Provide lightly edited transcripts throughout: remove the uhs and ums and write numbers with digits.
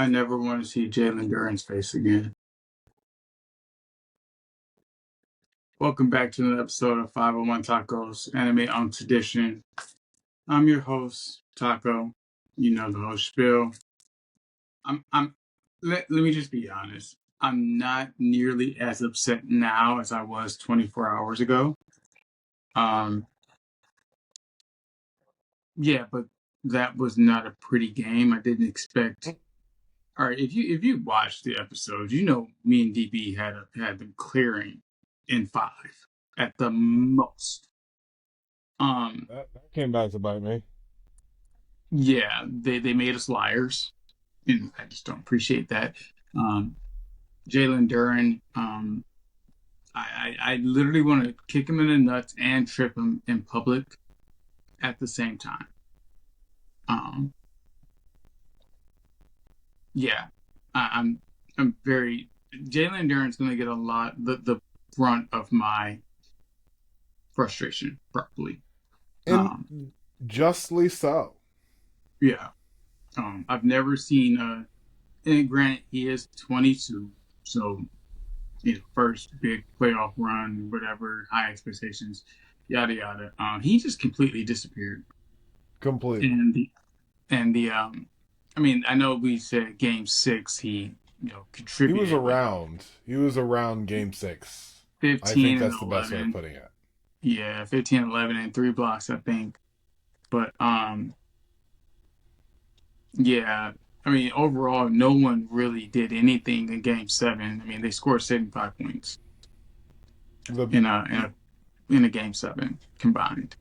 I never want to see Jalen Duren's face again. Welcome back to another episode of 501 Tacos Anime on Tradition. I'm your host, Taco. You know the whole spiel. Let me just be honest. I'm not nearly as upset now as I was 24 hours ago. Um, yeah, but that was not a pretty game. I didn't expect. All right, if you watched the episode, you know me and DB had them clearing in 5 at the most. That came back to bite me. Yeah, they made us liars, and I just don't appreciate that. Um, Jalen Duren, I literally want to kick him in the nuts and trip him in public at the same time. Um, yeah, I'm very Jalen Duren's going to get a lot the brunt of my frustration, probably. And justly so. Yeah, I've never seen and granted he is 22, so first big playoff run, whatever, high expectations, yada yada. He just completely disappeared. Completely. And the I mean, I know we said Game 6 he He was contributed around. He was around Game 6. I 15 think and that's the best way of 11. putting it. Yeah, 15 and 11 and 3 blocks, I think. But yeah, I mean, overall, no one really did anything in Game 7. I mean, they scored 75 points The in a Game 7 combined.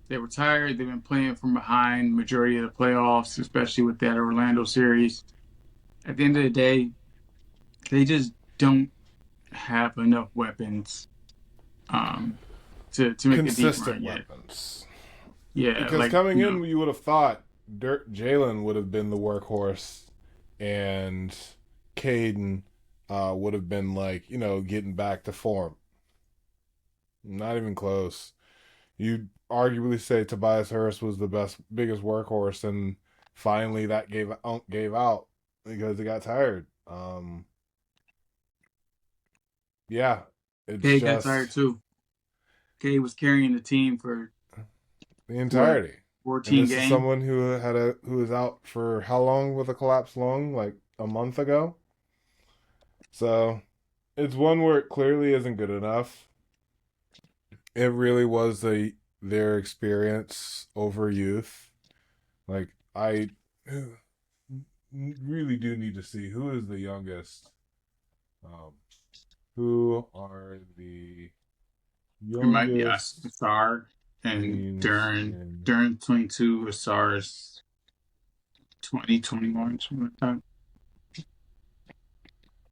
They were tired. They've been playing from behind majority of the playoffs, especially with that Orlando series. At the end of the day, they just don't have enough weapons to make a deep consistent run yet. weapons. Yeah, Because like coming in, you would have thought Jalen would have been the workhorse, and Caden would have been getting back to form. Not even close. You'd arguably say Tobias Harris was the biggest workhorse, and finally that gave out because he got tired. Yeah, it's Kay got tired just too. Kay was carrying the team for the what entirety. And 14 this is games. someone who was out for how long with a collapsed lung? Like a month ago. So it's one where it clearly isn't good enough. It really was their experience over youth. Like I really do need to see who is the youngest. Um, who are the It might be youngest Asar and teams during in? during 22, Asar's 2021, something like that.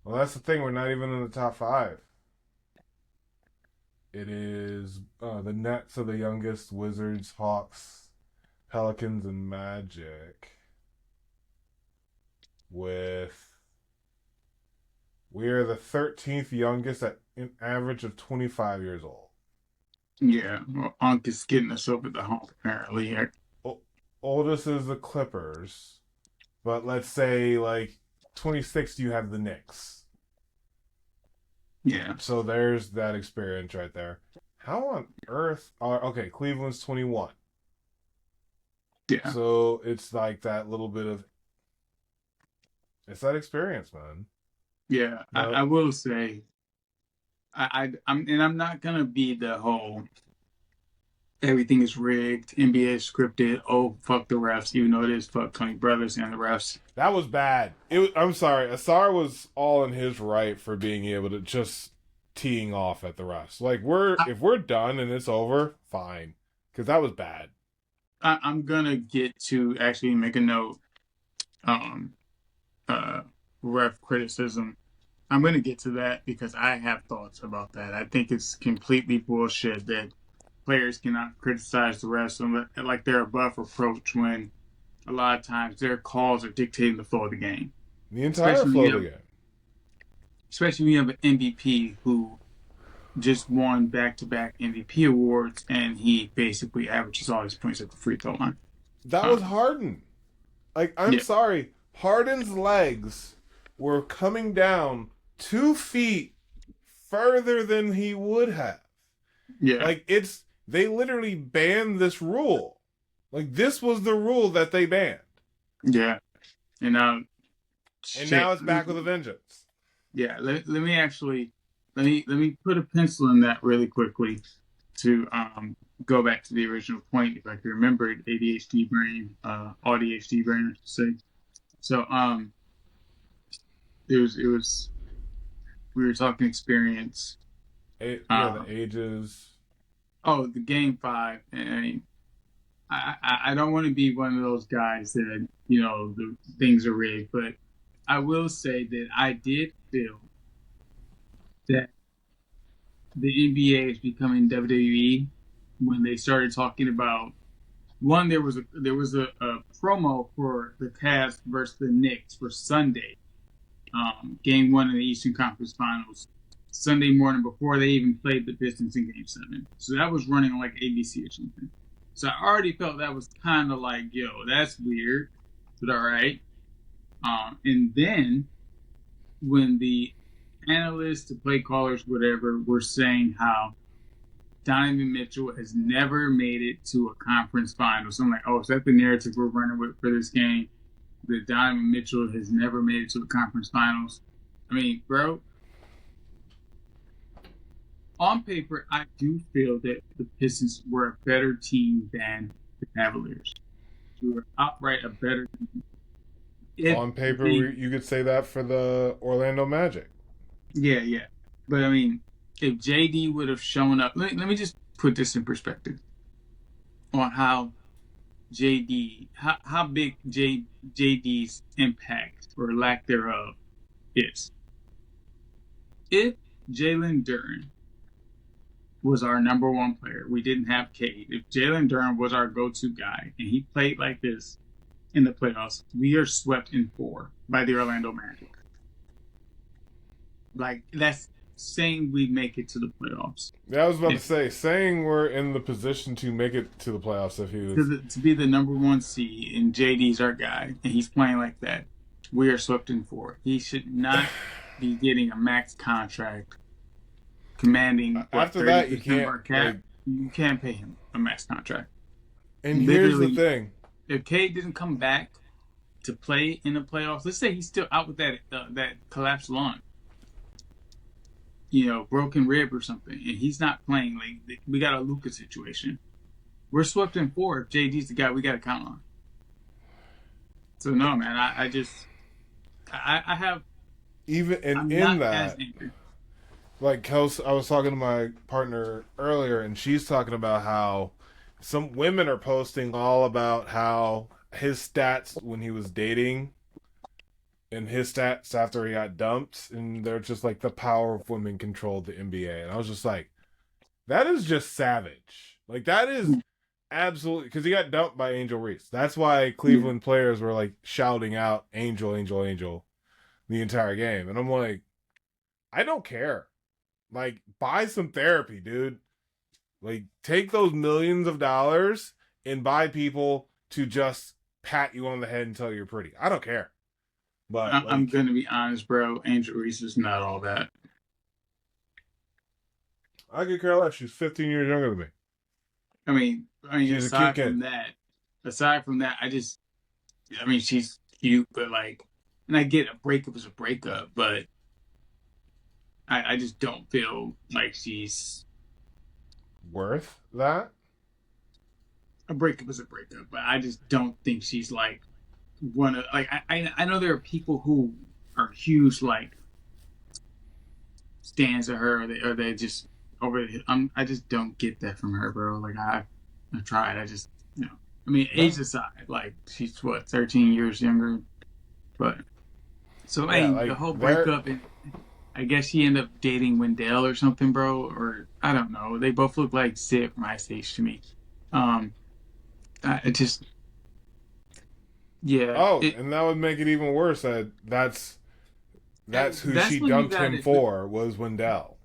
Well, that's the thing. We're not even in the top 5. It is the Nets are the youngest, Wizards, Hawks, Pelicans, and Magic. We are the 13th youngest at an average of 25 years old. Yeah, well, Unk is getting us over the hump apparently. Oldest is the Clippers, but let's say 26th you have the Knicks. Yeah, So there's that experience right there. How on earth are okay? Cleveland's 21. yeah. So it's like that little bit of it's that experience, man. Yeah, No, I will say, I'm not gonna be the whole everything is rigged, NBA is scripted. Oh, fuck the refs, even though it is fuck Tony Brothers and the refs. that was bad. I'm sorry. Asar was all in his right for being able to just teeing off at the rest. If we're done and it's over, fine, because that was bad. I'm gonna get to actually make a note. Um, uh, Ref criticism. I'm gonna get to that because I have thoughts about that. I think it's completely bullshit that players cannot criticize the refs like they're above reproach when a lot of times their calls are dictating the flow of the game. The entire Especially when flow of you the have, game. especially when you have an MVP who just won back-to-back MVP awards and he basically averages all his points at the free throw line. That was Um, Harden. I'm yeah, sorry. Harden's legs were coming down 2 feet further than he would have. Yeah, Like they literally banned this rule. Like this was the rule that they banned, yeah. And and shit. now it's back with a vengeance. Yeah, let me actually let me put a pencil in that really quickly to go back to the original point if I can remember it. ADHD brain, ADHD brain, I should say. So it was we were talking experience. Yeah, the Um, ages. oh, the game 5, and I don't want to be one of those guys that the things are rigged, but I will say that I did feel that the NBA is becoming WWE when they started talking about one. There was a promo for the Cavs versus the Knicks for Sunday, Game 1 in the Eastern Conference Finals, Sunday morning before they even played the Pistons in Game 7. So that was running on like ABC or something. So I already felt that was kind of like, yo, that's weird, but all right. And then when the analysts, the play callers, whatever, were saying how Donovan Mitchell has never made it to a conference final. So I'm like, oh, is that the narrative we're running with for this game? That Donovan Mitchell has never made it to a conference finals. I mean, bro, on paper, I do feel that the Pistons were a better team than the Cavaliers. We were outright a better team. If On paper, the you could say that for the Orlando Magic. Yeah, yeah. But I mean, if JD would have shown up, let me just put this in perspective on how how big JD's impact or lack thereof is. If Jalen Duren was our number one player, we didn't have Cade. If Jalen Duren was our go-to guy and he played like this in the playoffs, we are swept in 4 by the Orlando Magic. Like that's saying we make it to the playoffs. Yeah, I was about to If say, saying we're in the position to make it to the playoffs if he was. to be the number one seed and JD's our guy and he's playing like that, we are swept in 4. He should not be getting a max contract, commanding what After that, you 30% of can't. our cap. Like, You can't pay him a max contract. and here's the Literally, thing. if Cade didn't come back to play in the playoffs, let's say he's still out with that collapsed lung, broken rib or something, and he's not playing. Like we got a Luka situation. We're swept in 4 if JD's the guy we got to count on. So no, man, I just I have Even and I'm in not as that, angry. like, I was talking to my partner earlier, and she's talking about how some women are posting all about how his stats when he was dating and his stats after he got dumped, and they're just like the power of women controlled the NBA. And I was just like, that is just savage. Like that is absolutely because he got dumped by Angel Reese. That's why Yeah. Cleveland players were like shouting out Angel, Angel, Angel the entire game. And I'm like, I don't care. Like, buy some therapy, dude. Like, take those millions of dollars and buy people to just pat you on the head and tell you you're pretty. I don't care. But I'm like, gonna be honest, bro. Angel Reese is not all that. I could care less. She's 15 years younger than me. I mean, She's a cute kid. aside from that, I mean, she's cute, but like, and I get a breakup is a breakup, but I just don't feel like she's Worth that? a breakup is a breakup, but I just don't think she's like one of like I know there are people who are huge like stands of her or they just over I just don't get that from her, bro. Like I tried. I just I mean, age No. aside, like she's what 13 years younger, but so I Yeah, mean the like, whole they're. breakup and I guess she ended up dating Wendell or something, bro, or I don't know. They both look like Sid from Ice Age to me. Um, I just yeah, Oh, and that would make it even worse that that's who that's she when you dumped got him it. for was Wendell.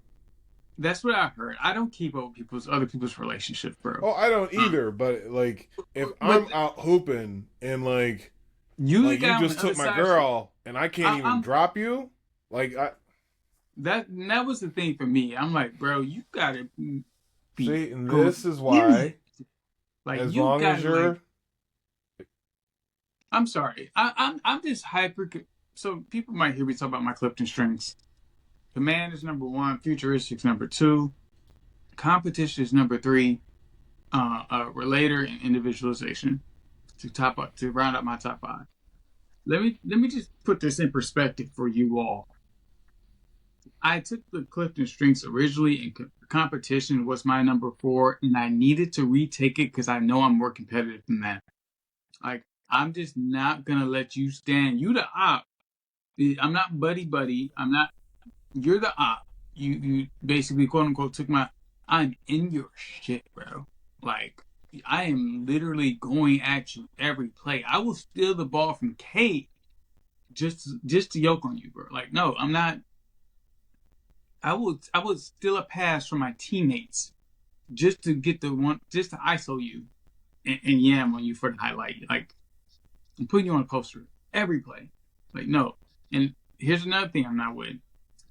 That's what I heard. I don't keep up with other people's relationships, bro. Oh, I don't Uh, either, but like if but I'm out hooping and like You the Like you guy on just the other took my side. girl and I can't even I'm drop you. Like I that was the thing for me. I'm like, bro, you gotta be see, and going this is in. why, Like as you long as gotta like. you're I'm sorry. I'm just hyper. So people might hear me talk about my Clifton strengths. Command is number one. Futuristic is number two. Competition is number three. Relator and individualization to top up to round up my top five. Let me just put this in perspective for you all. I took the Clifton strengths originally, and competition was my number four, and I needed to retake it because I know I'm more competitive than that. Like I'm just not gonna let you stand. You the op. I'm not buddy buddy. I'm not. You're the op. You basically quote unquote took my. I'm in your shit, bro. Like I am literally going at you every play. I will steal the ball from Kate just to yoke on you, bro. Like no, I'm not. I would steal a pass from my teammates just to get the one, just to ISO you and yam on you for the highlight. Like I'm putting you on a poster every play. Like no. And here's another thing I'm not with.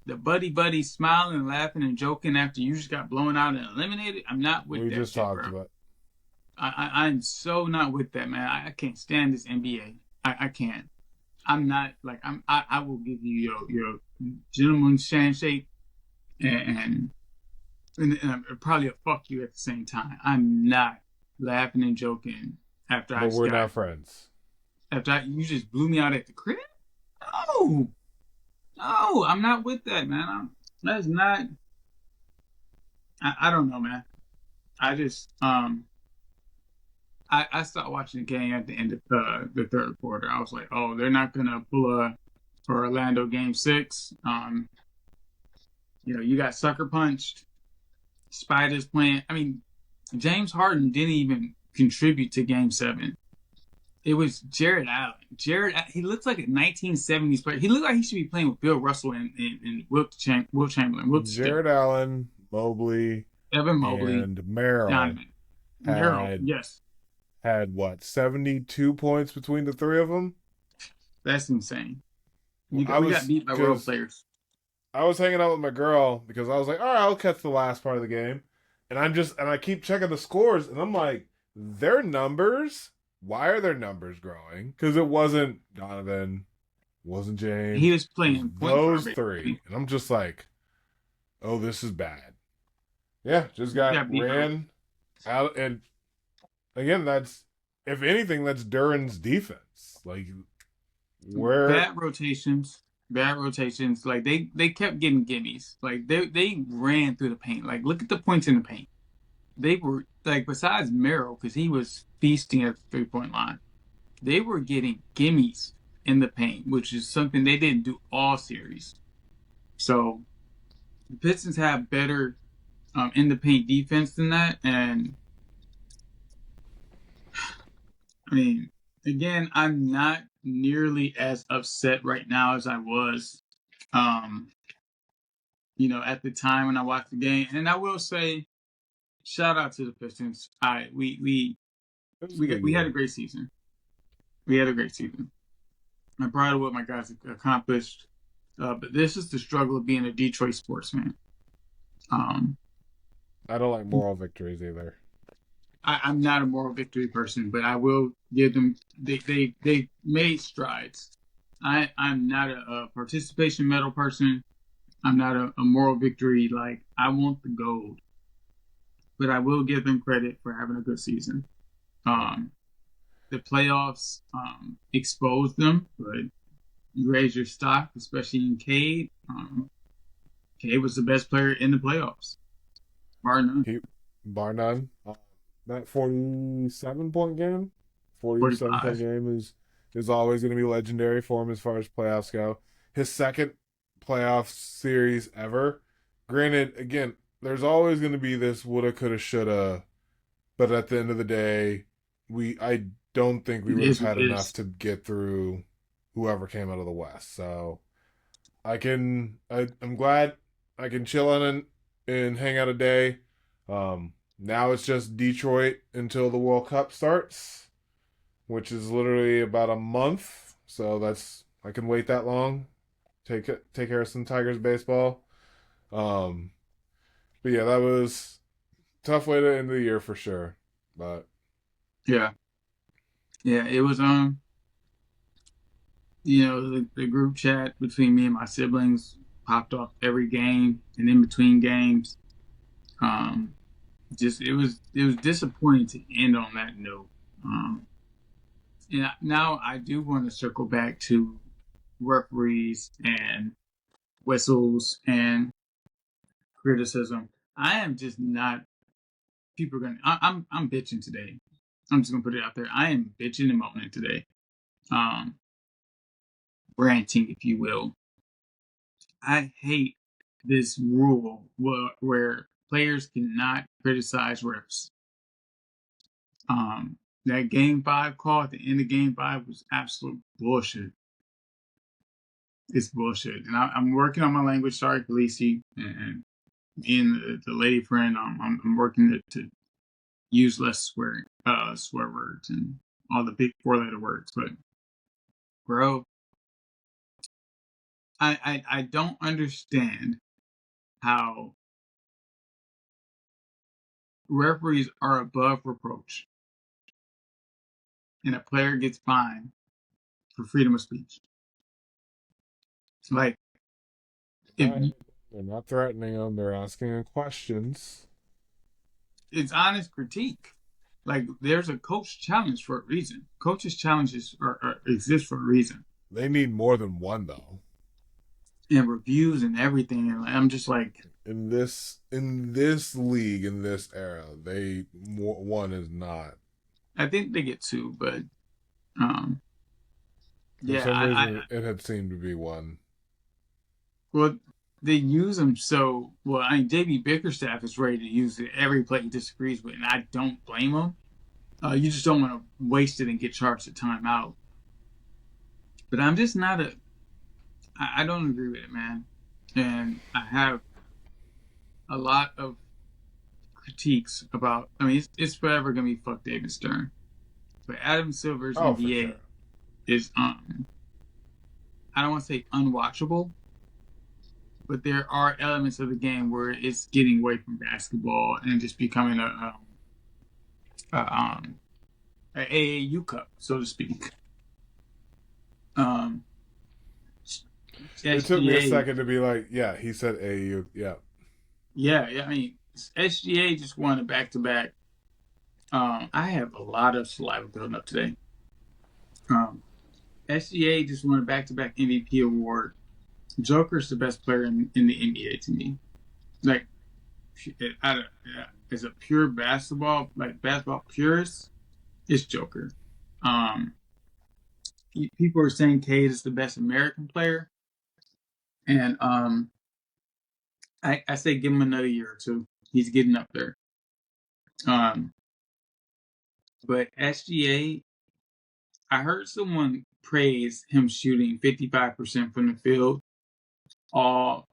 The buddy buddy smiling and laughing and joking after you just got blown out and eliminated. I'm not with we that just shit, talked bro. about. I'm so not with that, man. I can't stand this NBA. I can't. I'm not like I will give you your gentleman's handshake and, and probably a fuck you at the same time. I'm not laughing and joking after I But just we're got not friends. you just blew me out at the crib. No, no, I'm not with that, man. That's not. I don't know, man. I just I stopped watching the game at the end of the third quarter. I was like, oh, they're not gonna pull a for Orlando game six. You got sucker punched. Spiders playing. I mean, James Harden didn't even contribute to game seven. It was Jared Allen. He looks like a 1970s player. He looked like he should be playing with Bill Russell and Wilt Chamberlain, Wilt Still, Jared Allen, Mobley, Evan Mobley, and Merrill Donovan, Merrill. had Yes, what 72 points between the three of them. that's insane. I We got was beat by role because players. I was hanging out with my girl because I was like, all right, I'll catch the last part of the game, and I keep checking the scores, and I'm like, their numbers. Why are their numbers growing? Because it wasn't Donovan, wasn't He James, was it was playing point guard those basically. three, and I'm just like, oh, this is bad. Yeah, just We got got beat by ran out, and again, that's if anything, that's Duran's defense. Like where bad rotations. Bad rotations. Like they kept getting gimmies. Like they ran through the paint. Like look at the points in the paint. They were like besides Merrill because he was feasting at the 3 point line. They were getting gimmies in the paint, which is something they didn't do all series. So the Pistons have better in the paint defense than that, and I mean, again, I'm not nearly as upset right now as I was, um, at the time when I watched the game. And I will say, shout out to the Pistons. it was a good We had a year. great season. We had a great season. I'm proud of what my guys accomplished. But this is the struggle of being a Detroit sports fan. Um, I don't like moral victories either. I'm not a moral victory person, but I will give them they made strides. I'm not a participation medal person. I'm not a moral victory. Like I want the gold, but I will give them credit for having a good season. Yeah. Um, the playoffs exposed them, but you raise your stock, especially in Cade. Cade was the best player in the playoffs, bar none. He, bar none. That 47-point game, 47-point 45. game is always going to be legendary for him as far as playoffs go. His second playoff series ever. Granted, again, there's always going to be this woulda, coulda, shoulda, but at the end of the day, I don't think we It would have is what had it enough is. to get through whoever came out of the West. So I'm glad I can chill on and hang out a day. Now it's just Detroit until the World Cup starts. which is literally about a month. So that's I can wait that long. Take care of some Tigers baseball. Um, but yeah, that was tough way to end the year for sure. But Yeah, yeah. It was the group chat between me and my siblings popped off every game and in between games. Um, just it was disappointing to end on that note. And now I do want to circle back to referees and whistles and criticism. I am just not. People are gonna. I'm bitching today. I'm just gonna put it out there. I am bitching and moaning today. Um, Ranting, if you will. I hate this rule where players cannot criticize refs. That game 5 call at the end of game 5 was absolute bullshit. It's bullshit, and I'm working on my language. Sorry, Khaleesi, and me and the lady friend. I'm working to use less swear words and all the big 4-letter words. But bro, I don't understand how referees are above reproach and a player gets fined for freedom of speech. Like if right, they're not threatening them; they're asking them questions. it's honest critique. Like there's a coach challenge for a reason. Coaches challenges exist for a reason. They need more than one though. And reviews and everything. And I'm just like, In this league in this era, they one is not. I think they get two, but um, For yeah, some reason, it had seemed to be one. well, they use them so well. I mean, JB Bickerstaff is ready to use it every play he disagrees with, and I don't blame him. You just don't want to waste it and get charged a timeout. But I'm just not a. I don't agree with it, man. And I have a lot of critiques about. I mean, it's forever gonna be fuck David Stern, but Adam Silver's Oh, for sure. NBA is I don't want to say unwatchable, but there are elements of the game where it's getting away from basketball and just becoming a AAU cup, so to speak. Um, It took me a SGA, second to be like, yeah, he said AU. Yeah. yeah, yeah. I mean, SGA just won a back to back. I have a lot of saliva building up today. Um, SGA just won a back to back MVP award. Joker's the best player in the NBA to me. Like, as a pure basketball, like basketball purist, it's Joker. Um, People are saying Cade is the best American player, and I say give him another year or two. He's getting up there. Um, but SGA, I heard someone praise him shooting 55% from the field all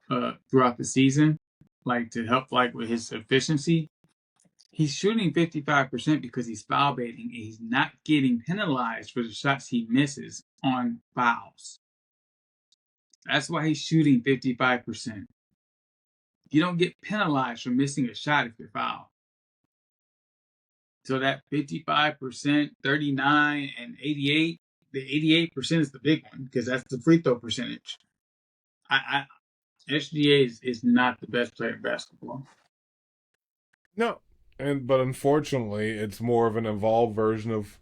throughout the season, like to help like with his efficiency. He's shooting 55% because he's foul baiting and he's not getting penalized for the shots he misses on fouls. That's why he's shooting 55%. You don't get penalized for missing a shot if you're fouled. So that 55%, 39, and 88, the 88% is the big one because that's the free throw percentage. SGA is not the best player in basketball. No. But unfortunately, it's more of an evolved version of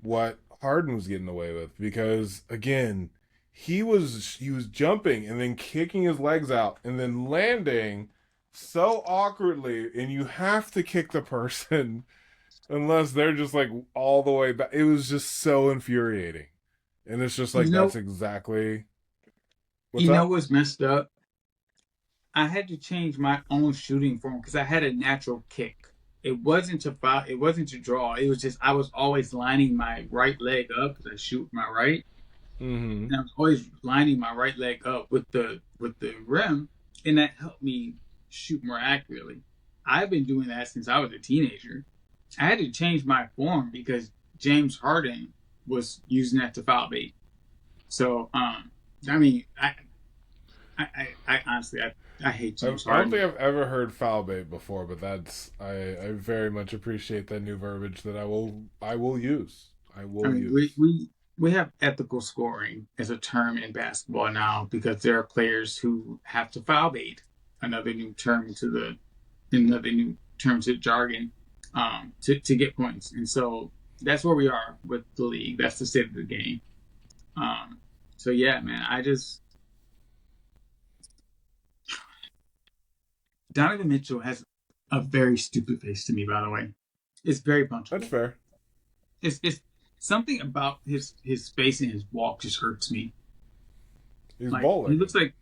what Harden was getting away with because again, he was jumping and then kicking his legs out and then landing so awkwardly, and you have to kick the person unless they're just like all the way back. It was just so infuriating, and it's just You like that's know, exactly what's you know up. what's messed up? I had to change my own shooting form because I had a natural kick. It wasn't to foul. It wasn't to draw. It was just I was always lining my right leg up because I shoot with my right, Mm-hmm. and I was always lining my right leg up with the rim, and that helped me shoot more accurately. I've been doing that since I was a teenager. I had to change my form because James Harden was using that to foul bait. So, I mean, I honestly, I hate James I don't think Harden. I've ever heard foul bait before, but I very much appreciate that new verbiage that I will use. I I will mean, use. we have ethical scoring as a term in basketball now because there are players who have to foul bait, another new term to the another new term to jargon, to get points, and so that's where we are with the league. That's the state of the game. Um, so yeah, man, I just Donovan Mitchell has a very stupid face to me. By the way, it's very That's punchable. fair. It's something about his face and his walk just hurts me. He's Like he bowling. looks like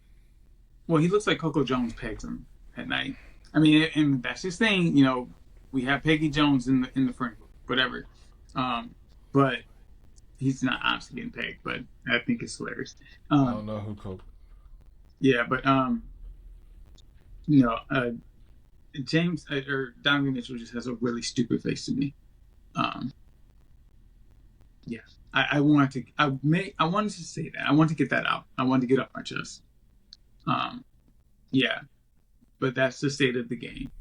well, he looks like Coco Jones pegs him at night. I mean, and that's his thing. We have Peggy Jones in the front, whatever. Um, but he's not obviously getting pegged. But I think it's hilarious. I don't Um, know who coke. yeah, but you know, uh, James or Donovan Mitchell just has a really stupid face to me. Um, yeah, I want to. I wanted to say that. I want to get that out. I want to get off my chest. Um, yeah, but that's the state of the game.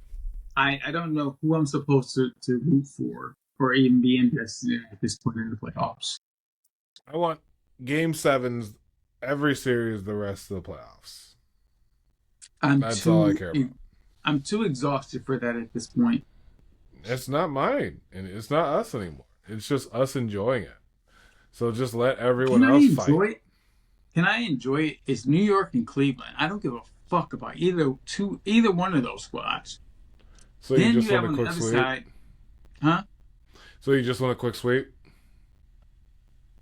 I don't know who I'm supposed to root for or even be invested in at this point in the playoffs. I want game sevens every series the rest of the playoffs. I'm That's all I too care about. I'm too exhausted for that at this point. It's not mine, and it's not us anymore. It's just us enjoying it. So just let everyone Can I else fight. enjoy it? Can I enjoy it? It's New York and Cleveland. I don't give a fuck about either one of those squads. So you Then just you have want a on the quick other sweep? side, huh? So you just want a quick sweep?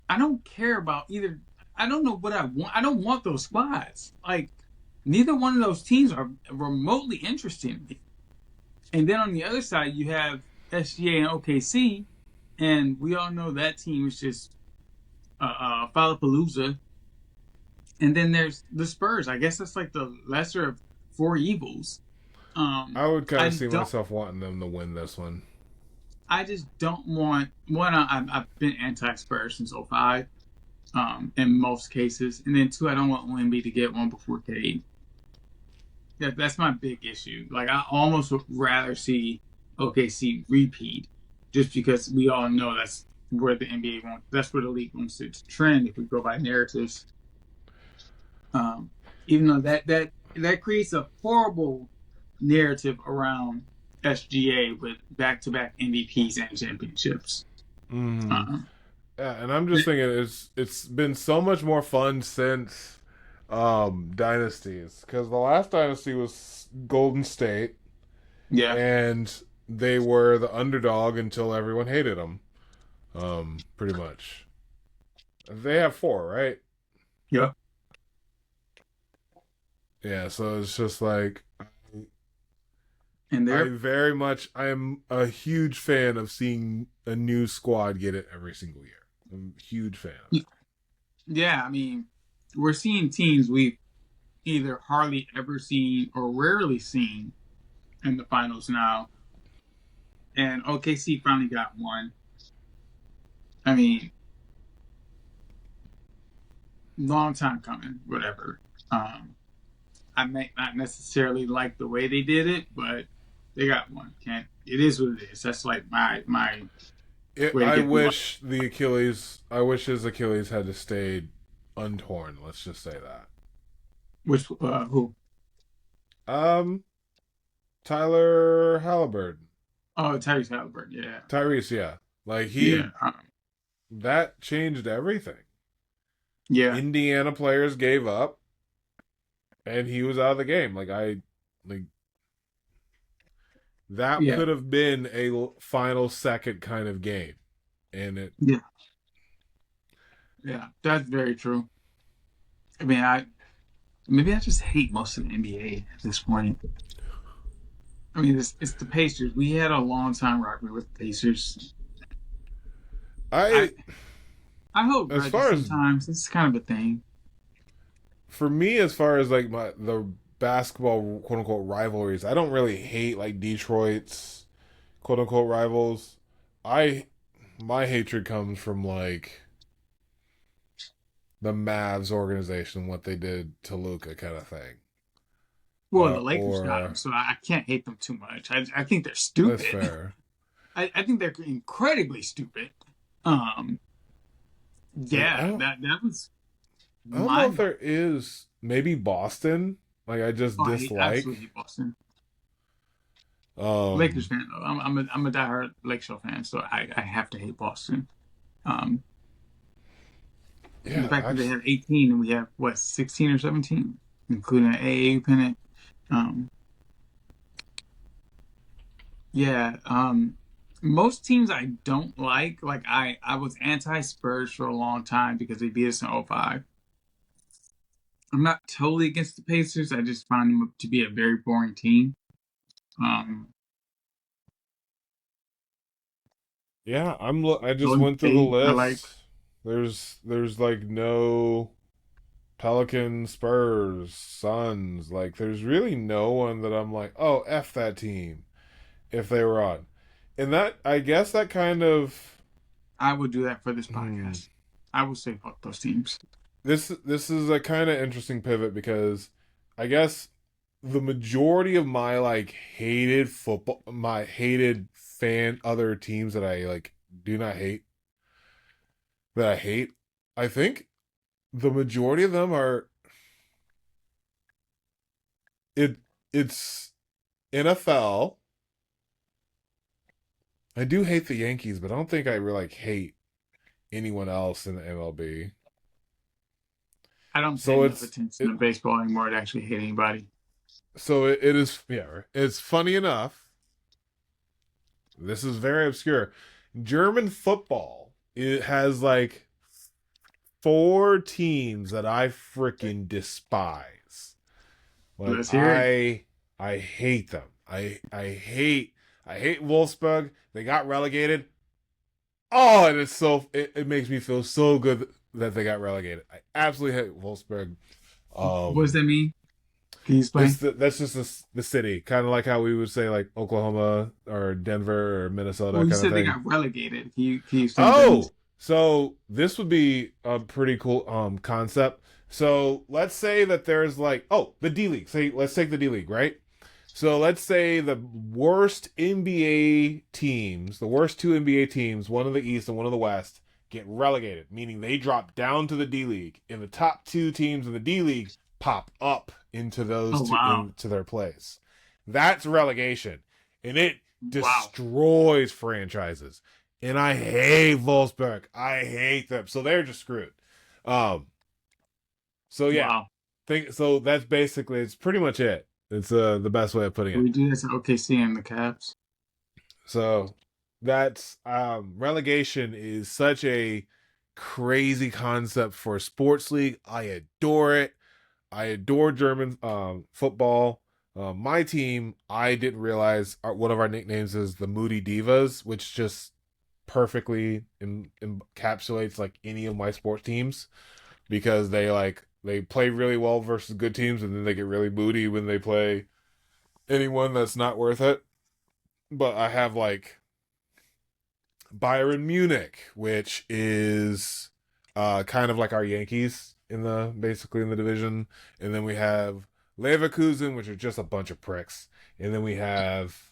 I don't care about either. I don't know what I want. I don't want those squads. Like neither one of those teams are remotely interesting to me. And then on the other side, you have SGA and OKC, and we all know that team is just Fallapalooza. And then there's the Spurs. I guess that's like the lesser of four evils. I would kind I of see don't. myself wanting them to win this one. I just don't want one. I've been anti-Spurs since '05, in most cases, and then two, I don't want Wemby to get one before Cade. That's my big issue. Like I almost would rather see OKC repeat, just because we all know that's where the NBA wants. That's where the league wants it to trend. If we go by narratives, um, even though that creates a horrible narrative around SGA with back-to-back MVPs and championships. Mm-hmm. Uh, Yeah, and I'm just thinking it's been so much more fun since dynasties, because the last dynasty was Golden State, yeah, and they were the underdog until everyone hated them. Pretty much. They have four, right? yeah, Yeah, so it's just like and I am a huge fan of seeing a new squad get it every single year. I'm a huge fan of it. yeah. I mean, we're seeing teams we've either hardly ever seen or rarely seen in the finals now, and OKC finally got one. I mean, long time coming, whatever. Um, I may not necessarily like the way they did it, but they got one. Can't it is what it is. That's like my way to I get through life. wish the Achilles. I wish his Achilles had to stay untorn. Let's just say that. Which who? Um, Tyler Halliburton, Oh, Tyrese Halliburton. Yeah, Tyrese, yeah, like yeah, that changed everything. yeah, Indiana players gave up, and he was out of the game. Like that yeah, could have been a final second kind of game, and it. yeah, yeah. That's very true. I mean, I maybe I just hate most of the NBA at this point. I mean, it's the Pacers. We had a long time rivalry with the Pacers. I I I hold as grudges far as sometimes. It's kind of a thing. for me, as far as like the basketball quote unquote rivalries, I don't really hate like Detroit's quote unquote rivals. I my hatred comes from like the Mavs organization, what they did to Luca, kind of thing. Well, the Lakers got them, Or so I can't hate them too much. I think they're that's stupid. fair. I think they're incredibly stupid. Um, Like yeah, that was I don't know if mind blowing. there is maybe Boston. Like I just Oh, I hate, dislike. absolutely hate Boston. Lakers Um, fan though. I'm a diehard Lake Show fan, so I have to hate Boston. Um, the yeah, fact that they actually, have 18 and we have what 16 or 17, including an AA pennant. Um, yeah. Most teams I don't like. Like I was anti Spurs for a long time because they beat us in '05. I'm not totally against the Pacers. I just find them to be a very boring team. Um, yeah. I just Golden went through the State, I like. list. There's like no Pelicans, Spurs, Suns. Like there's really no one that I'm like, oh, f that team if they were on. And that I guess that kind of I would do that for this hmm, podcast. I would say fuck those teams. this is a kind of interesting pivot because I guess the majority of my like hated football, my hated fan other teams that I like do not hate that I hate, I think the majority of them are it it's NFL. I do hate the Yankees, but I don't think I really like hate anyone else in the MLB. I don't pay So enough attention to baseball anymore to actually hate anybody. it is yeah, it's funny enough. This is very obscure. German football, it has like four teams that I freaking despise. Like Let's hear it. I hate them. I hate Wolfsburg. They got relegated. Oh, and it makes me feel so good that they got relegated. I absolutely hate Wolfsburg. What does Um that mean? Can you explain? that's just the city, kind of like how we would say like Oklahoma or Denver or Well, Minnesota you kind of said they thing. got relegated. Can you explain what that means? Oh, so this would be a pretty cool concept. So let's say that there's like the D League. Say let's take the D League, right? So let's say the worst NBA teams, the worst two NBA teams, one in the East and one in the West, get relegated, meaning they drop down to the D League, and the top two teams in the D League pop up into those Oh two wow, into their place. That's relegation, and it wow, destroys franchises. And I hate Wolfsburg. I hate them. So they're just screwed. Um. So yeah, wow. think so. That's basically it's pretty much it. It's the best way of putting Can it. we do this at OKC and the Caps? So that's relegation is such a crazy concept for a sports league. I adore it. I adore German football. My team, I didn't realize one of our nicknames is the Moody Divas, which just perfectly encapsulates like any of my sports teams because they play really well versus good teams and then they get really moody when they play anyone that's not worth it. But I have like Bayern Munich, which is kind of like our Yankees in the basically in the division, and then we have Leverkusen, which are just a bunch of pricks, and then we have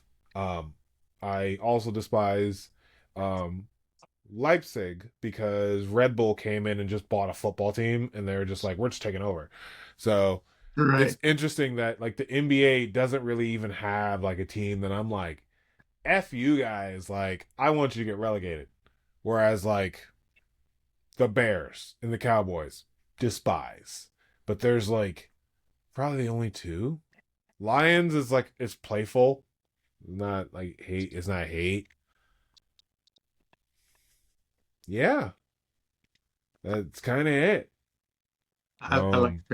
I also despise um, Leipzig because Red Bull came in and just bought a football team, and they were just like, we're just taking over. So Right. it's interesting that like the NBA doesn't really even have like a team that I'm like F you guys, like, I want you to get relegated. Whereas, like, the Bears and the Cowboys despise. But there's, like, probably only two. Lions is, like, it's playful. Not, like, hate. It's not hate. Yeah, that's kind of it. I like Um,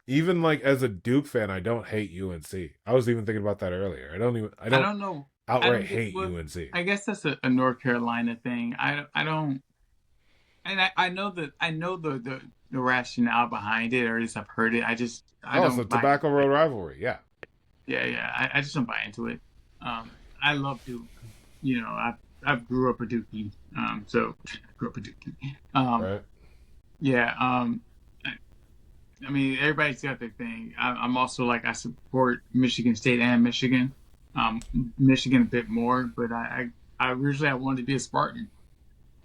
even, like, as a Duke fan, I don't hate UNC. I was even thinking about that earlier. I I don't don't know. I outright don't get hate what. UNC. I guess that's a North Carolina thing. I don't. And I know that I know the rationale behind it, or at least I've heard it. I Oh, it's a don't buy Tobacco into it. Road rivalry. Yeah. Yeah, yeah. I just don't buy into it. I love Duke. You know, I grew up a Dookie. So grew up a Dookie. Um, right? yeah. I mean, everybody's got their thing. I'm also like I support Michigan State and Michigan. Michigan a bit more, but I originally I wanted to be a Spartan.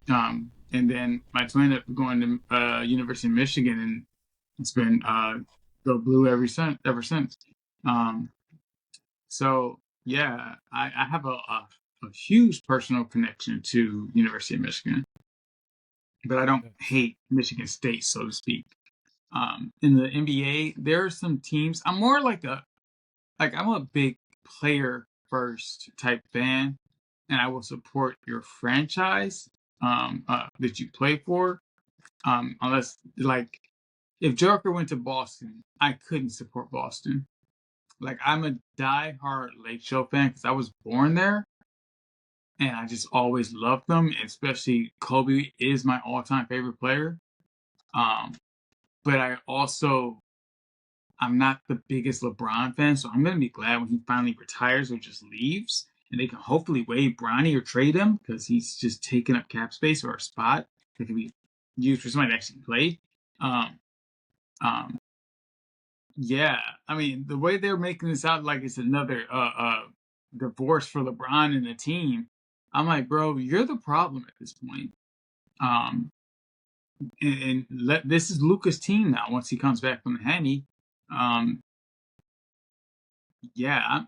And then my twin ended up going to University of Michigan, and it's been go blue ever since. Um, so yeah, I have a huge personal connection to University of Michigan, but I don't Yes. hate Michigan State, so to speak. In the NBA, there are some teams. I'm more like I'm a big player first type fan, and I will support your franchise that you play for. Unless like if Joker went to Boston, I couldn't support Boston. Like I'm a die-hard Lake Show fan because I was born there, and I just always loved them. Especially Kobe is my all-time favorite player. Um, but I'm not the biggest LeBron fan, so I'm gonna be glad when he finally retires or just leaves, and they can hopefully waive Bronny or trade him because he's just taking up cap space or a spot that can be used for somebody to actually play. Um, um, yeah, I mean the way they're making this out like it's another divorce for LeBron and the team. I'm like, bro, you're the problem at this point. Um, this is Luca's team now. Once he comes back from the hammy, um, yeah,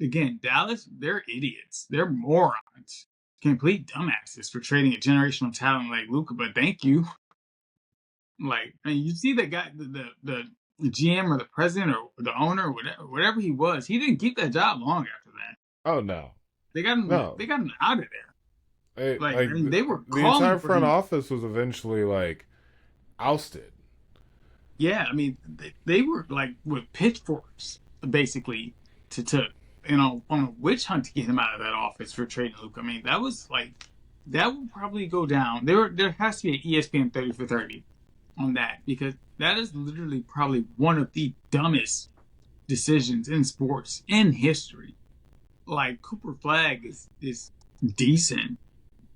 again, Dallas, they're idiots. They're morons, complete dumbasses for trading a generational talent like Luca. But thank you. Like, I mean, you see the guy, the GM or the president or the owner, or whatever he was, he didn't keep that job long after that. Oh no, They got him. no. They got him out of there. Like, I Like mean, they were the entire calling for front him. office was eventually like ousted. Yeah, I mean, they were like with pitchforks, basically, to on a witch hunt to get him out of that office for trading Luke. I mean, that was like that will probably go down. There has to be an ESPN 30 for 30 on that because that is literally probably one of the dumbest decisions in sports in history. Like Cooper Flag is decent,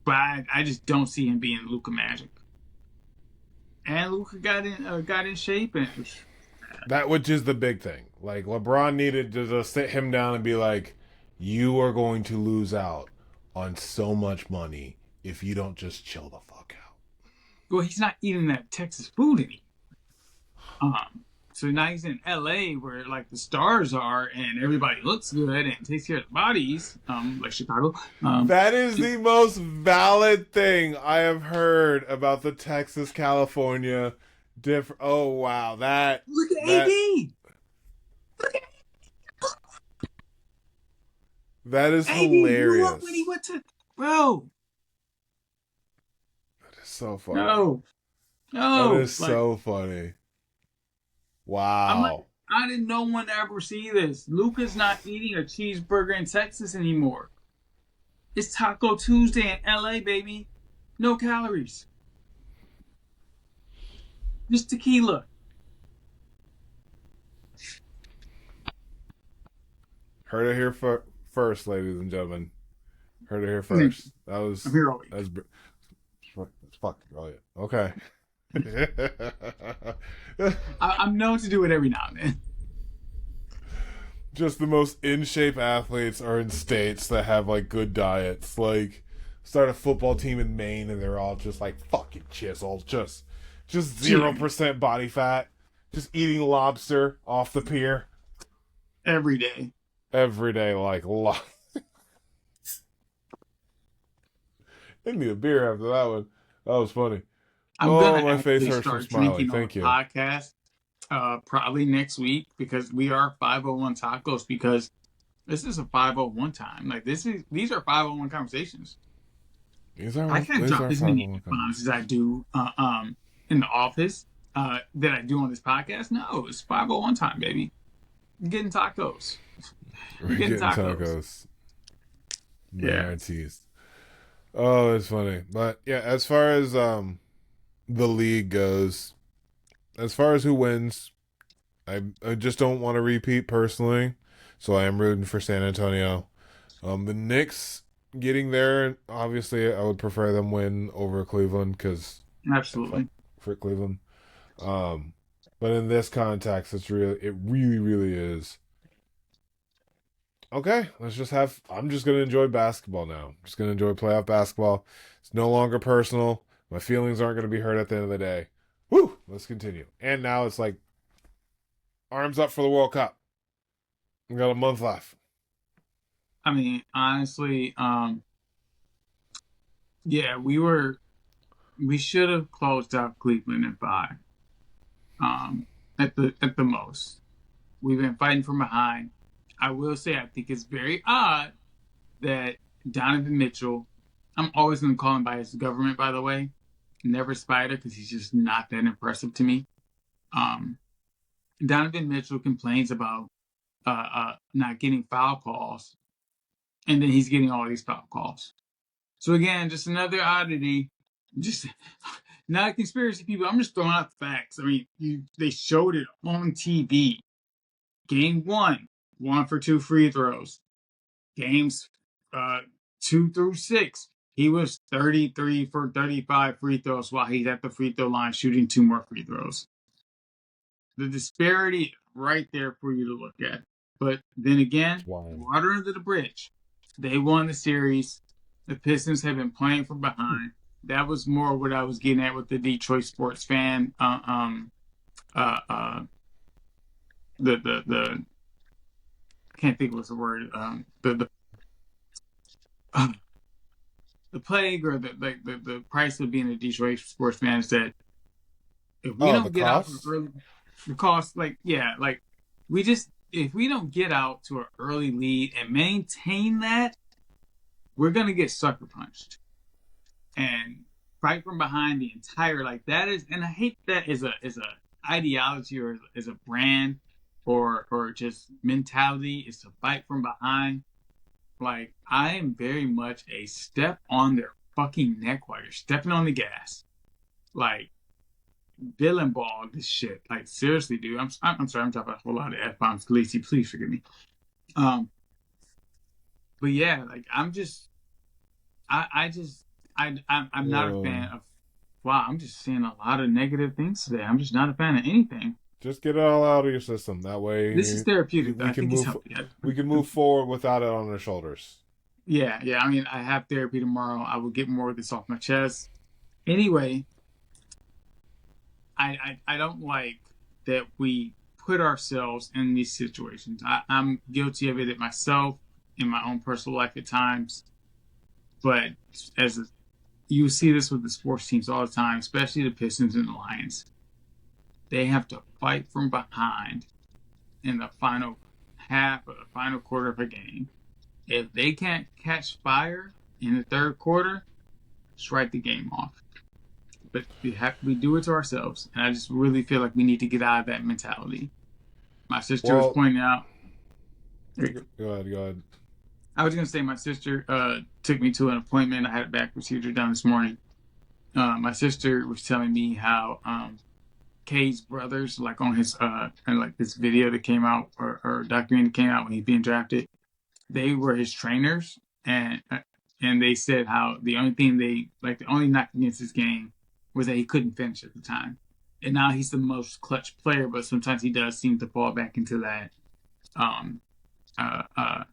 but I just don't see him being Luca Magic. And Luca got in shape and That which is the big thing. Like LeBron needed to just sit him down and be like, "You are going to lose out on so much money if you don't just chill the fuck out." well, he's not eating that Texas food anymore. So now he's in LA where like the stars are and everybody looks good and takes care of the bodies, like Chicago. That is the most valid thing I have heard about the Texas California different. Oh wow, Look at that AD. Look at that is AD blew up when he hilarious. went to bro. That is so funny. No, That no. is Like so funny. I'm like, Wow. how did no one ever see this? Luca's not eating a cheeseburger in Texas anymore. It's Taco Tuesday in LA, baby. No calories. Just tequila. Heard it here first, ladies and gentlemen. Heard it here I'm first. That was here all week. that's fucking brilliant. Okay. I'm known to do it every now and then. Just the most in shape athletes are in states that have like good diets. Like start a football team in Maine and they're all just like fucking chiseled, just Yeah, 0% body fat, just eating lobster off the pier every day. every day. I need a beer after that one. That was funny. I'm Oh, gonna my face actually hurts from start smiling. drinking on the Thank you. podcast probably next week because we are 501 tacos because this is a 501 time. Like these are 501 conversations. I can't These drop are as five many on one bombs comments. as I do in the office that I do on this podcast. No, it's 501 time, baby. I'm getting tacos. I'm We're getting getting tacos. tacos. Yeah. Man, teased. Oh, it's funny. But yeah, as far as the league goes, as far as who wins, I just don't want to repeat personally. So I am rooting for San Antonio. The Knicks getting there, obviously, I would prefer them win over Cleveland because Absolutely. for Cleveland. Um, but in this context, it really, really is. Okay, let's just have. I'm just gonna enjoy basketball now. I'm just gonna enjoy playoff basketball. It's no longer personal. My feelings aren't gonna be hurt at the end of the day. Woo! Let's continue. And now it's like arms up for the World Cup. We got a month left. I mean, honestly, yeah, we should have closed out Cleveland in five. Um, at the most. We've been fighting from behind. I will say I think it's very odd that Donovan Mitchell, I'm always going to call him by his government, by the way, never Spider, because he's just not that impressive to me. Um, Donovan Mitchell complains about not getting foul calls, and then he's getting all these foul calls. So again, just another oddity. Just not a conspiracy, people. I'm just throwing out the facts. I mean, they showed it on TV. Game one, 1 for 2 free throws. Games uh, 2 through 6, he was 33 for 35 free throws while he's at the free throw line shooting 2 more free throws. The disparity right there for you to look at. But then It's again, wild. water under the bridge. They won the series. The Pistons have been playing from behind. That was more what I was getting at with the Detroit sports fan. Uh, uh, the I can't think what's the word. Uh, the plague or the price of being a Detroit sports fan is that if we Oh, the don't get out to cost? early, the cost, like, yeah, like, we just, if we don't get out to an early lead and maintain that, we're gonna get sucker punched and fight from behind the entire, like, that is, and I hate that as a ideology or as a brand or just mentality is to fight from behind. Like, I am very much a step on their fucking neck while you're stepping on the gas. Like, villain ball this shit. Like, seriously, dude. I'm sorry. I'm dropping a whole lot of f bombs. Khaleesi, please forgive me. Um, but yeah, like, I just I'm not a Yo, fan of. Wow, I'm just seeing a lot of negative things today. I'm just not a fan of anything. just get it all out of your system. That This is way, therapeutic, though. we I can think it's move. healthy. We can move forward without it on our shoulders. Yeah, yeah. I mean, I have therapy tomorrow. I will get more of this off my chest. Anyway, I don't like that we put ourselves in these situations. I'm guilty of it myself in my own personal life at times, but as a, you see this with the sports teams all the time, especially the Pistons and the Lions. They have to fight from behind in the final half or the final quarter of a game. If they can't catch fire in the third quarter, just write the game off. But we do it to ourselves, and I just really feel like we need to get out of that mentality. My sister was Well, pointing out. go ahead. Go ahead. I was gonna say my sister took me to an appointment. I had a back procedure done this morning. My sister was telling me how Kay's brothers, like on his kind of like this video that came out or documentary that came out when he's being drafted, they were his trainers, and they said how the only thing they like the only knock against his game was that he couldn't finish at the time. And now he's the most clutch player, but sometimes he does seem to fall back into that um uh, uh,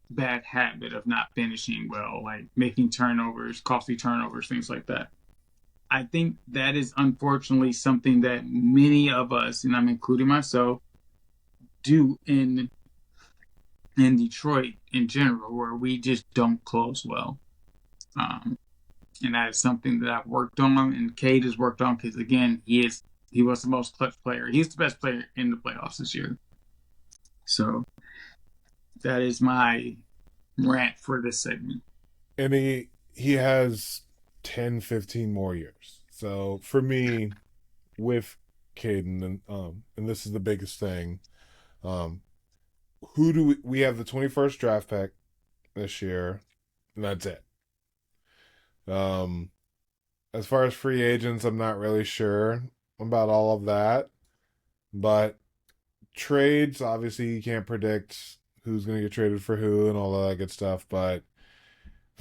bad habit of not finishing well, like making turnovers, costly turnovers, things like that. I think that is unfortunately something that many of us, and I'm including myself, do in Detroit in general, where we just don't close well. Um, and that is something that I've worked on, and Cade has worked on because again, he was the most clutch player. He's the best player in the playoffs this year. So that is my rant for this segment. And he has 10, 15 more years. So for me, with Caden, and this is the biggest thing. Um, who do we have the 21st draft pick this year, and that's it. Um, as far as free agents, I'm not really sure about all of that, but trades, obviously, you can't predict who's going to get traded for who and all of that good stuff. But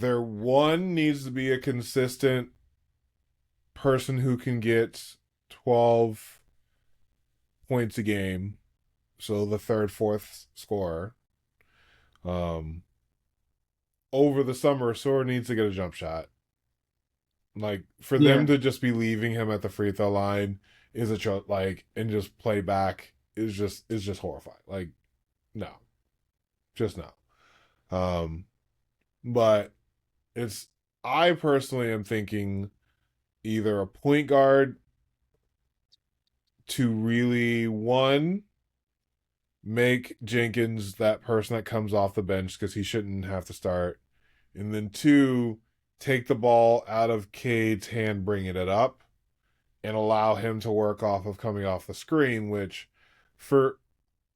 There one needs to be a consistent person who can get 12 points a game, so the third, fourth scorer. Um, Over the summer, Sora needs to get a jump shot. Like for them Yeah, to just be leaving him at the free throw line is and just play back is just horrifying. Like no, just no. Um, but it's I personally am thinking either a point guard to really one make Jenkins that person that comes off the bench because he shouldn't have to start, and then two take the ball out of Cade's hand, bringing it up, and allow him to work off of coming off the screen, which for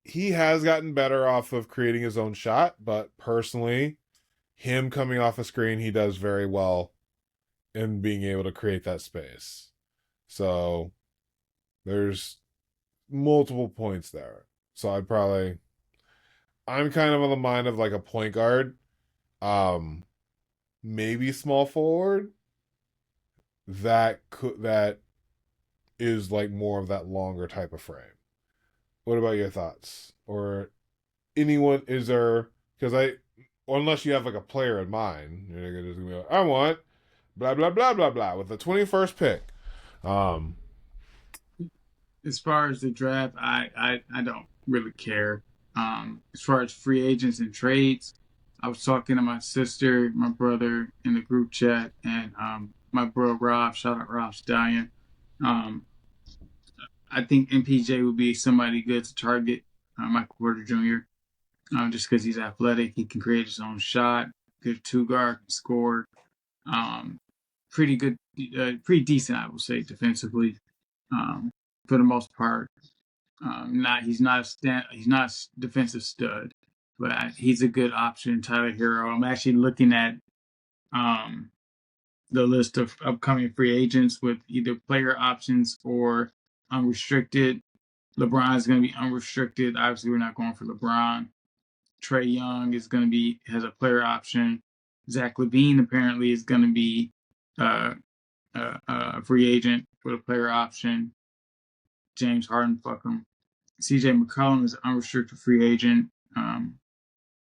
he has gotten better off of creating his own shot, but personally, him coming off a screen, he does very well in being able to create that space. So there's multiple points there. So I'm kind of on the mind of like a point guard, um, maybe small forward that is like more of that longer type of frame. What about your thoughts? Or anyone is there? Because unless you have like a player in mind, you're just gonna be like, I want blah blah blah blah blah with the 21st pick. Um, as far as the draft, I don't really care. As far as free agents and trades, I was talking to my sister, my brother in the group chat, and my bro Rob, shout out Rob Stallion. Um, I think MPJ would be somebody good to target, Michael Porter Jr. Just because he's athletic, he can create his own shot. Good two guard, can score. Um, Pretty good, pretty decent, I would say, defensively, um, for the most part. Not he's not a defensive stud, but he's a good option. Tyler Hero. I'm actually looking at um, the list of upcoming free agents with either player options or unrestricted. LeBron's going to be unrestricted. Obviously, we're not going for LeBron. Trey Young is going to be has a player option. Zach LaVine apparently is going to be uh, a free agent with a player option. James Harden, fuck him. CJ McCollum is an unrestricted free agent.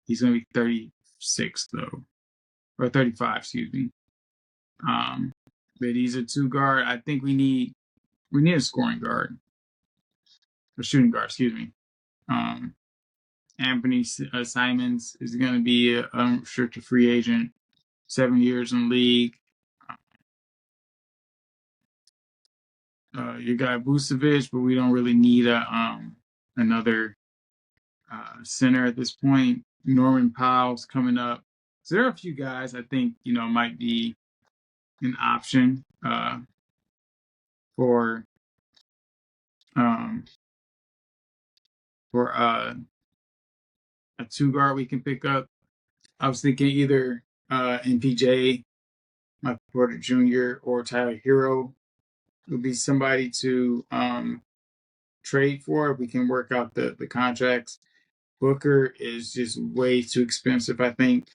He's going to be 36 though, or 35, excuse me. Um, but he's a two guard. I think we need a scoring guard, a shooting guard, excuse me. Um, Anthony Simons is going to be an unrestricted free agent, 7 years in the league. You got Vucevic, but we don't really need another center at this point. Norman Powell's coming up. So there are a few guys I think might be an option for um, for a two guard we can pick up. I was thinking either MPJ, Michael Porter Jr. or Tyler Hero would be somebody to trade for if we can work out the contracts. Booker is just way too expensive, I think.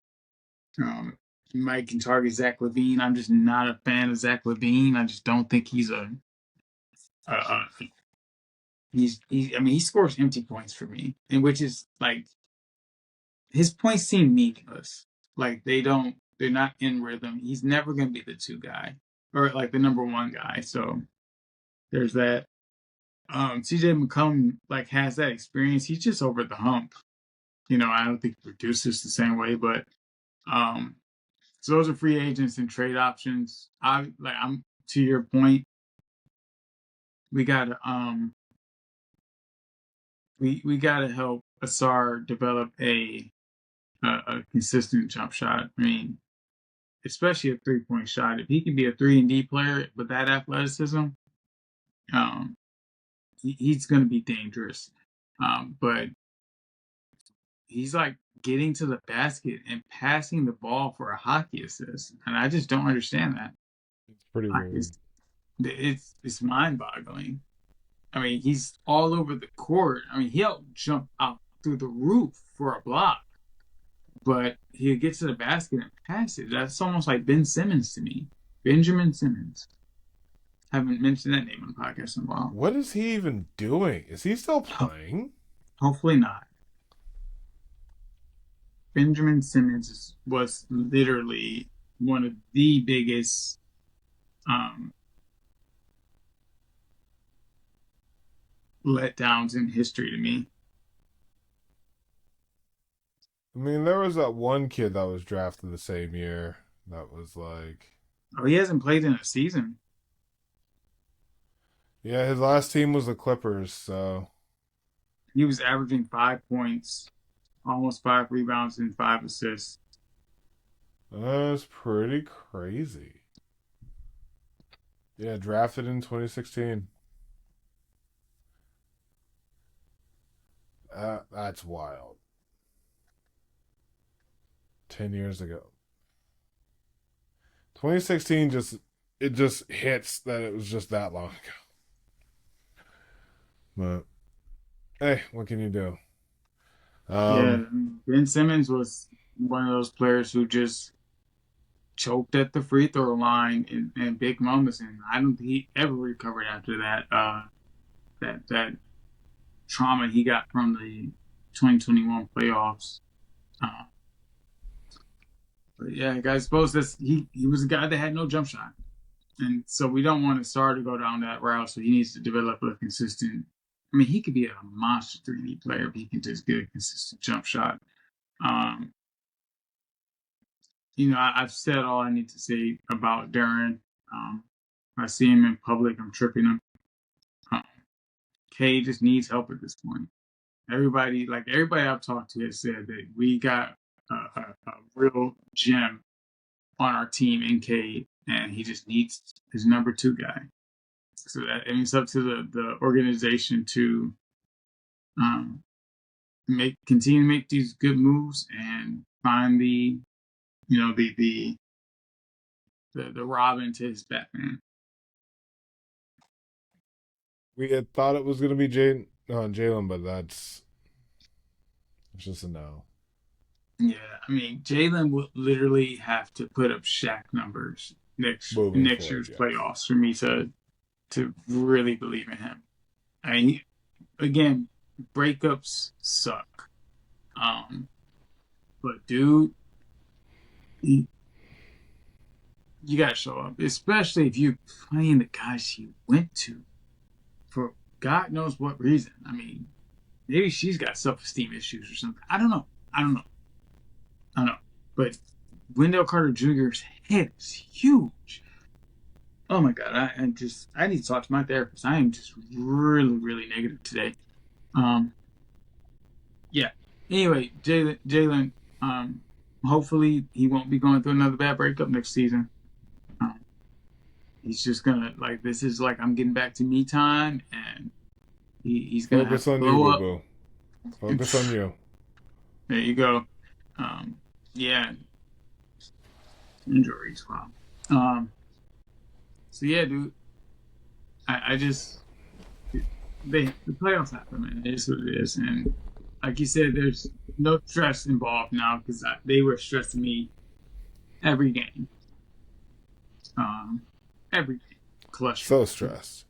Mike can target Zach LaVine. I'm just not a fan of Zach LaVine. I just don't think a I mean he scores empty points for me, and which is like his points seem meaningless. Like they're not in rhythm. He's never gonna be the two guy or like the number one guy. So there's that. CJ McCollum like has that experience. He's just over the hump. I don't think he produces the same way, but um so those are free agents and trade options. I'm to your point. We gotta we gotta help Asar develop a consistent jump shot. I mean, especially a 3 point shot. If he can be a 3-and-D player with that athleticism, um, he's going to be dangerous. But he's like getting to the basket and passing the ball for a hockey assist, and I just don't understand that. it's pretty Like, weird. it's mind boggling. I mean, he's all over the court. I mean, he'll jump out through the roof for a block. but he'll get to the basket and pass it. That's almost like Ben Simmons to me. Benjamin Simmons. Haven't mentioned that name on the podcast in a while. What is he even doing? Is he still playing? Hopefully not. Benjamin Simmons was literally one of the biggest um, letdowns in history to me. I mean, there was that one kid that was drafted the same year that was like, Oh, he hasn't played in a season. yeah, his last team was the Clippers, so He was averaging 5 points, almost 5 rebounds, and 5 assists. that's pretty crazy. Yeah, drafted in 2016. That's wild. 10 years ago. 2016 just hits that it was just that long ago. But hey, what can you do? Yeah, Um, Ben Simmons was one of those players who just choked at the free throw line in big moments, and I don't think he ever recovered after that. That trauma he got from the 2021 playoffs. Uh, but yeah, I suppose he was a guy that had no jump shot, and so we don't want Sarr to go down that route. So he needs to develop a consistent. I mean, he could be a monster 3D player if he can just get a consistent jump shot. Um, I've said all I need to say about Darren. If I see him in public, I'm tripping him. Um, Kay just needs help at this point. Everybody I've talked to has said that we got a real gem on our team in Cade, and he just needs his number two guy. So and it's up to the organization to um, continue to make these good moves and find the Robin to his Batman. we had thought it was gonna be Jalen, but that's just a no. Yeah, I mean Jalen would literally have to put up Shaq numbers Moving next forward, year's yes. playoffs for me to really believe in him. I mean, again, breakups suck. Um, but dude, you, you gotta show up, especially if you're playing the guys you went to for God knows what reason. I mean, maybe she's got self-esteem issues or something. I don't know. I don't know. I don't know. But Wendell Carter Jr.'s head is huge. Oh my God. I need to talk to my therapist. I am just really, really negative today. Um, yeah. Anyway, Jalen, hopefully he won't be going through another bad breakup next season. Um, he's just gonna like this is like I'm getting back to me time, and he's gonna have Focus to on you, blow boo up. boo. And Focus on you. there you go. Yeah, injuries. Wow. Um, so yeah, dude. I just the playoffs happen, man. It is what it is, and like you said, there's no stress involved now because they were stressing me every game. Um, every game, So cholesterol, stressed.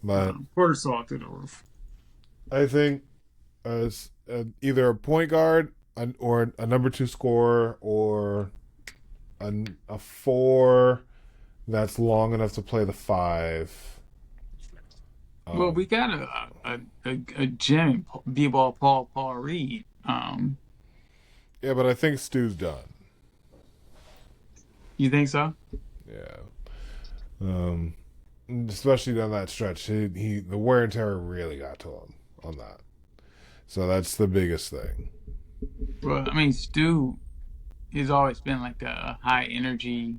But cortisol through the roof. I think as either a point guard or a number two scorer or a four that's long enough to play the five. Well, Um, we got a gem, B-ball Paul Reed. yeah, but I think Stu's done. You think so? Yeah. Um, especially down that stretch, he the wear and tear really got to him on that. So that's the biggest thing. Well, I mean, Stu has always been like a high energy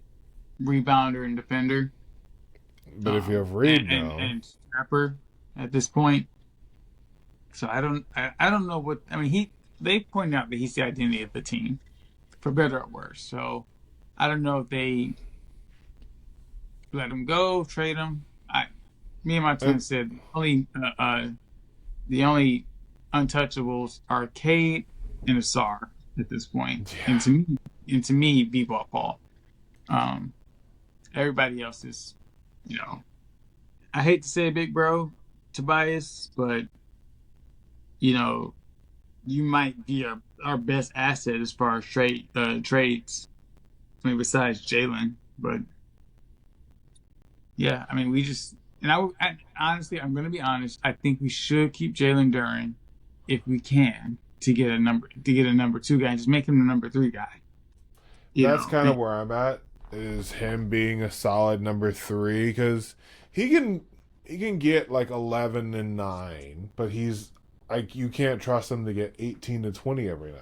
rebounder and defender, But if you have and, Reed and now, and scrapper at this point. So I don't know what I mean. They pointed out that he's the identity of the team, for better or worse. So I don't know if they let him go, trade him. Me and my I, twin said the only untouchables are Cade and Asar. at this point. Yeah, And to me, Bebop Paul. Um, Everybody else is, you know, I hate to say it, big bro, Tobias, but you know, you might be our best asset as far as trades. I mean, besides Jalen, but yeah, I mean, we just and honestly, I'm gonna be honest. I think we should keep Jalen Duren if we can to get a number two guy and just make him the number three guy. You that's know, kind of and where I'm at. Is him being a solid number three because he can he can get like 11 and 9, but he's like you can't trust him to get 18 to 20 every night,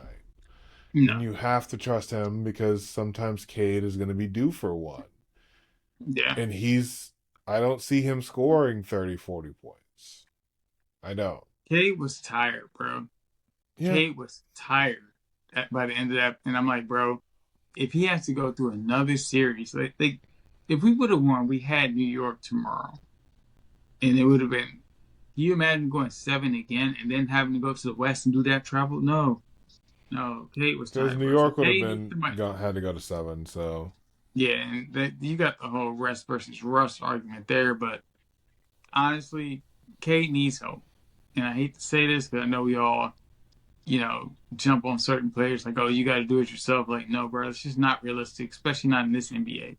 no, and you have to trust him because sometimes Cade is going to be due for one, yeah, and he's I don't see him scoring 30, 40 points. I don't. Kate was tired, bro. Yeah, Kate was tired by the end of that, and I'm like, bro, if he has to go through another series, like if we would have won, we had New York tomorrow, and it would have been. Can you imagine going seven again and then having to go to the West and do that travel? No, no. Kate was because tired, New bro. So York would have Kate needs been somebody. had to go to 7. So Yeah, and you got the whole rest versus rust argument there, but honestly, Kate needs help. And I hate to say this, but I know we all, jump on certain players like, oh, you got to do it yourself. Like, no, bro, it's just not realistic, especially not in this NBA.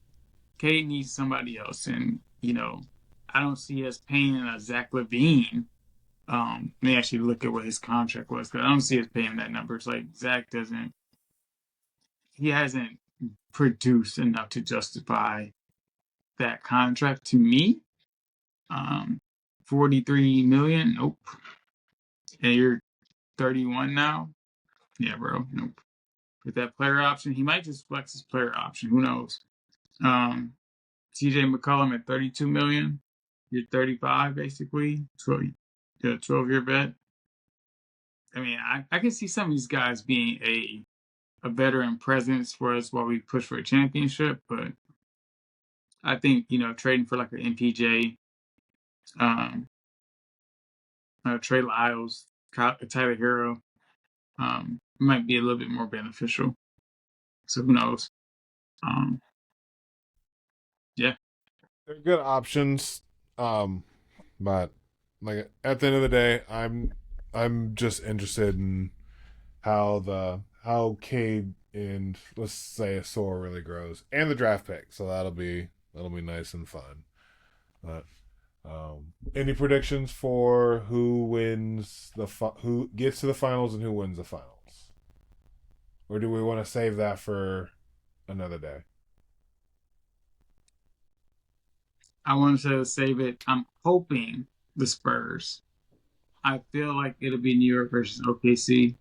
Kate needs somebody else, and I don't see us paying Zach Levine. Let me actually look at what his contract was because I don't see us paying that number. It's like Zach doesn't, he hasn't produced enough to justify that contract to me. Um, 43 million. Nope. And you're 31 now. Yeah, bro. Nope. With that player option, he might just flex his player option. Who knows? Um, CJ McCollum at 32 million. You're 35 basically. 12, yeah, 12-year bet. I mean, I can see some of these guys being a veteran presence for us while we push for a championship, but I think, trading for like an MPJ, um, Trey Lyles, Tyler Hero, might be a little bit more beneficial. So who knows? Um, yeah, they're good options. Um, but like at the end of the day, I'm just interested in how Cade and let's say a Sora really grows and the draft pick. So that'll be nice and fun. But any predictions for who gets to the finals and who wins the finals, or do we want to save that for another day? I want to save it. I'm hoping the Spurs. I feel like it'll be New York versus OKC.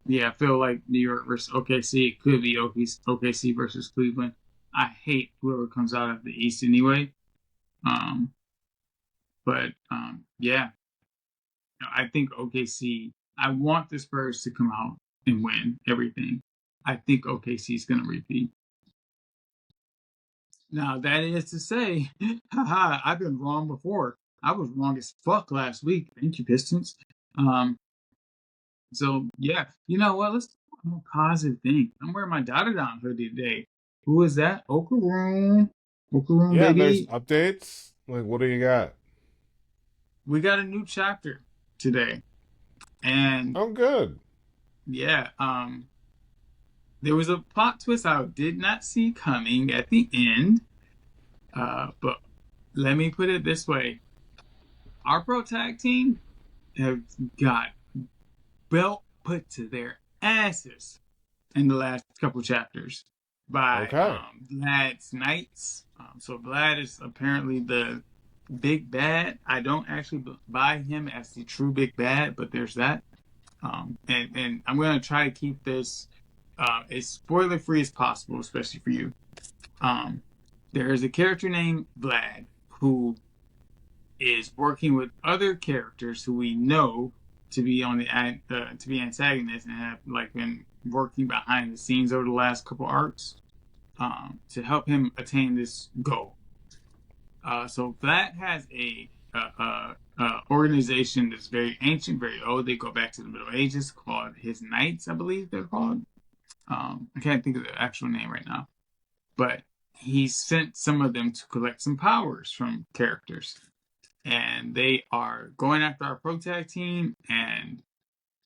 Yeah, I feel like New York versus OKC. It could be OKC versus Cleveland. I hate whoever comes out of the East anyway. Um, but yeah, I think OKC. I want the Spurs to come out and win everything. I think OKC is going to repeat. Now that is to say, haha, I've been wrong before. I was wrong as fuck last week. Thank you, Pistons. Um, so yeah, you know what? Let's do a more positive thing. I'm wearing my Dada Don hoodie today. Who is that? Okaroon. Okaroon, Yeah, there's baby. updates. Like, what do you got? We got a new chapter today. And Oh, good. yeah, there was a plot twist I did not see coming at the end. But let me put it this way. Our pro tag team have got belt put to their asses in the last couple chapters by Okay. Vlad's Knights. So Vlad is apparently the big bad. I don't actually buy him as the true big bad, but there's that. And I'm gonna try to keep this as spoiler free as possible, especially for you. Um, there is a character named Vlad who is working with other characters who we know to be on to be antagonists and have like been working behind the scenes over the last couple arcs to help him attain this goal. So Vlad has a organization that's very ancient, very old. They go back to the Middle Ages, called his Knights, I believe they're called. I can't think of the actual name right now, but he sent some of them to collect some powers from characters, and they are going after our pro tag team. And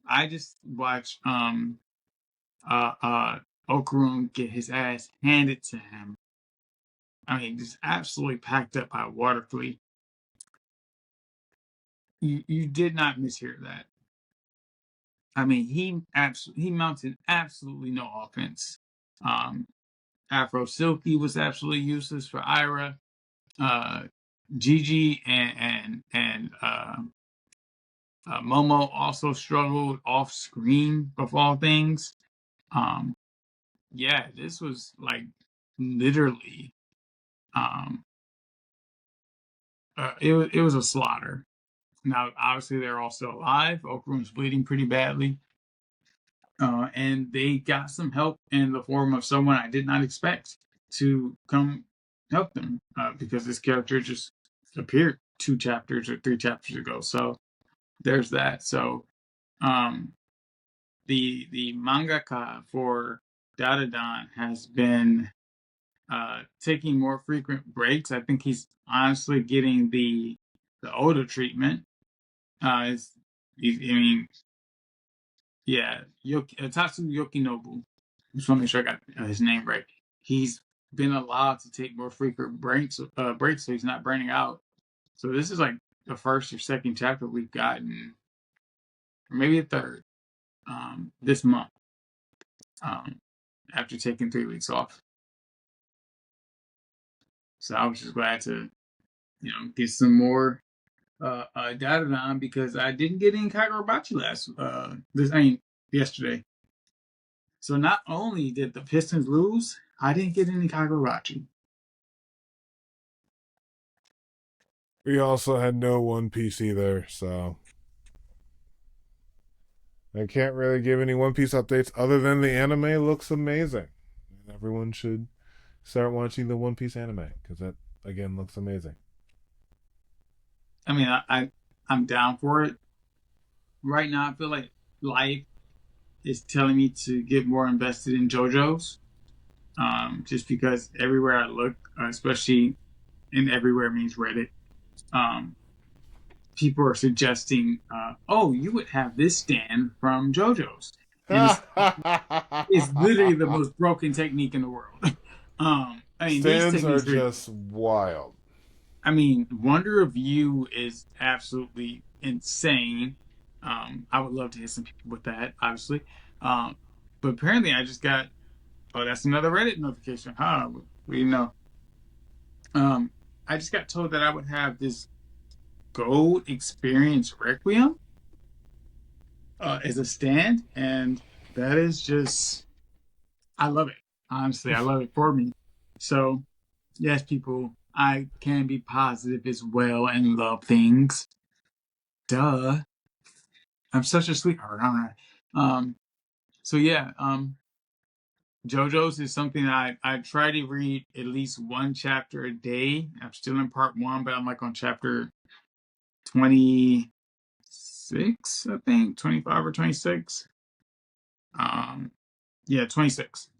I just watched uh uh Okarun get his ass handed to him. I mean, just absolutely packed up by Water Fleet. You did not mishear that. I mean, he mounted absolutely no offense. Um, Afro Silky was absolutely useless for Ira. Uh, Gigi and Momo also struggled off screen of all things. Um, yeah, this was like literally um, it was a slaughter. Now, obviously, they're all still alive. Okarun's bleeding pretty badly. And they got some help in the form of someone I did not expect to come help them because this character just appeared 2 chapters or 3 chapters ago. So there's that. So um, the mangaka for Dadadan has been taking more frequent breaks. I think he's honestly getting the Oda treatment. It's, I mean, yeah, Tatsu Yokinobu. Just want to make sure I got his name right. He's been allowed to take more frequent breaks, so he's not burning out. So this is like the first or second chapter we've gotten, or maybe a third, this month. Um, after taking 3 weeks off, so I was just glad to, get some more data on because I didn't get any Kagurabachi yesterday. So not only did the Pistons lose, I didn't get any Kagurabachi. We also had no One Piece either, so I can't really give any One Piece updates other than the anime looks amazing. And everyone should start watching the One Piece anime because that again looks amazing. I mean, I'm down for it. Right now, I feel like life is telling me to get more invested in JoJo's. Just because everywhere I look, especially in everywhere means Reddit, um, people are suggesting, "Oh, you would have this stand from JoJo's," and it's literally the most broken technique in the world. I mean, these Stands are techniques are. just wild. I mean, Wonder of You is absolutely insane. I would love to hit some people with that, obviously. Um, but apparently, I just got. Oh, that's another Reddit notification. Huh? We know. Um, I just got told that I would have this Gold Experience Requiem as a stand, and that is just. I love it. Honestly, I love it for me. So, yes, people, I can be positive as well and love things. Duh. I'm such a sweetheart, aren't I? So yeah, JoJo's is something I try to read at least one chapter a day. I'm still in part one, but I'm like on chapter 26, I think, 25 or 26. Um, yeah, 26.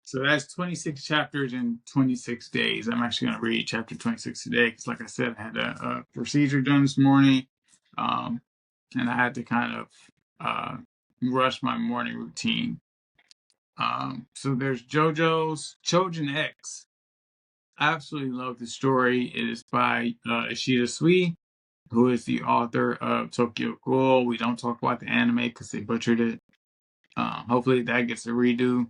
So that's 26 chapters in 26 days. I'm actually going to read chapter 26 today because, like I said, I had a procedure done this morning, um, and I had to kind of uh, rush my morning routine. So there's JoJo's Chojin X. I absolutely love the story. It is by Ishida Sui, who is the author of Tokyo Ghoul. We don't talk about the anime because they butchered it. Hopefully that gets a redo.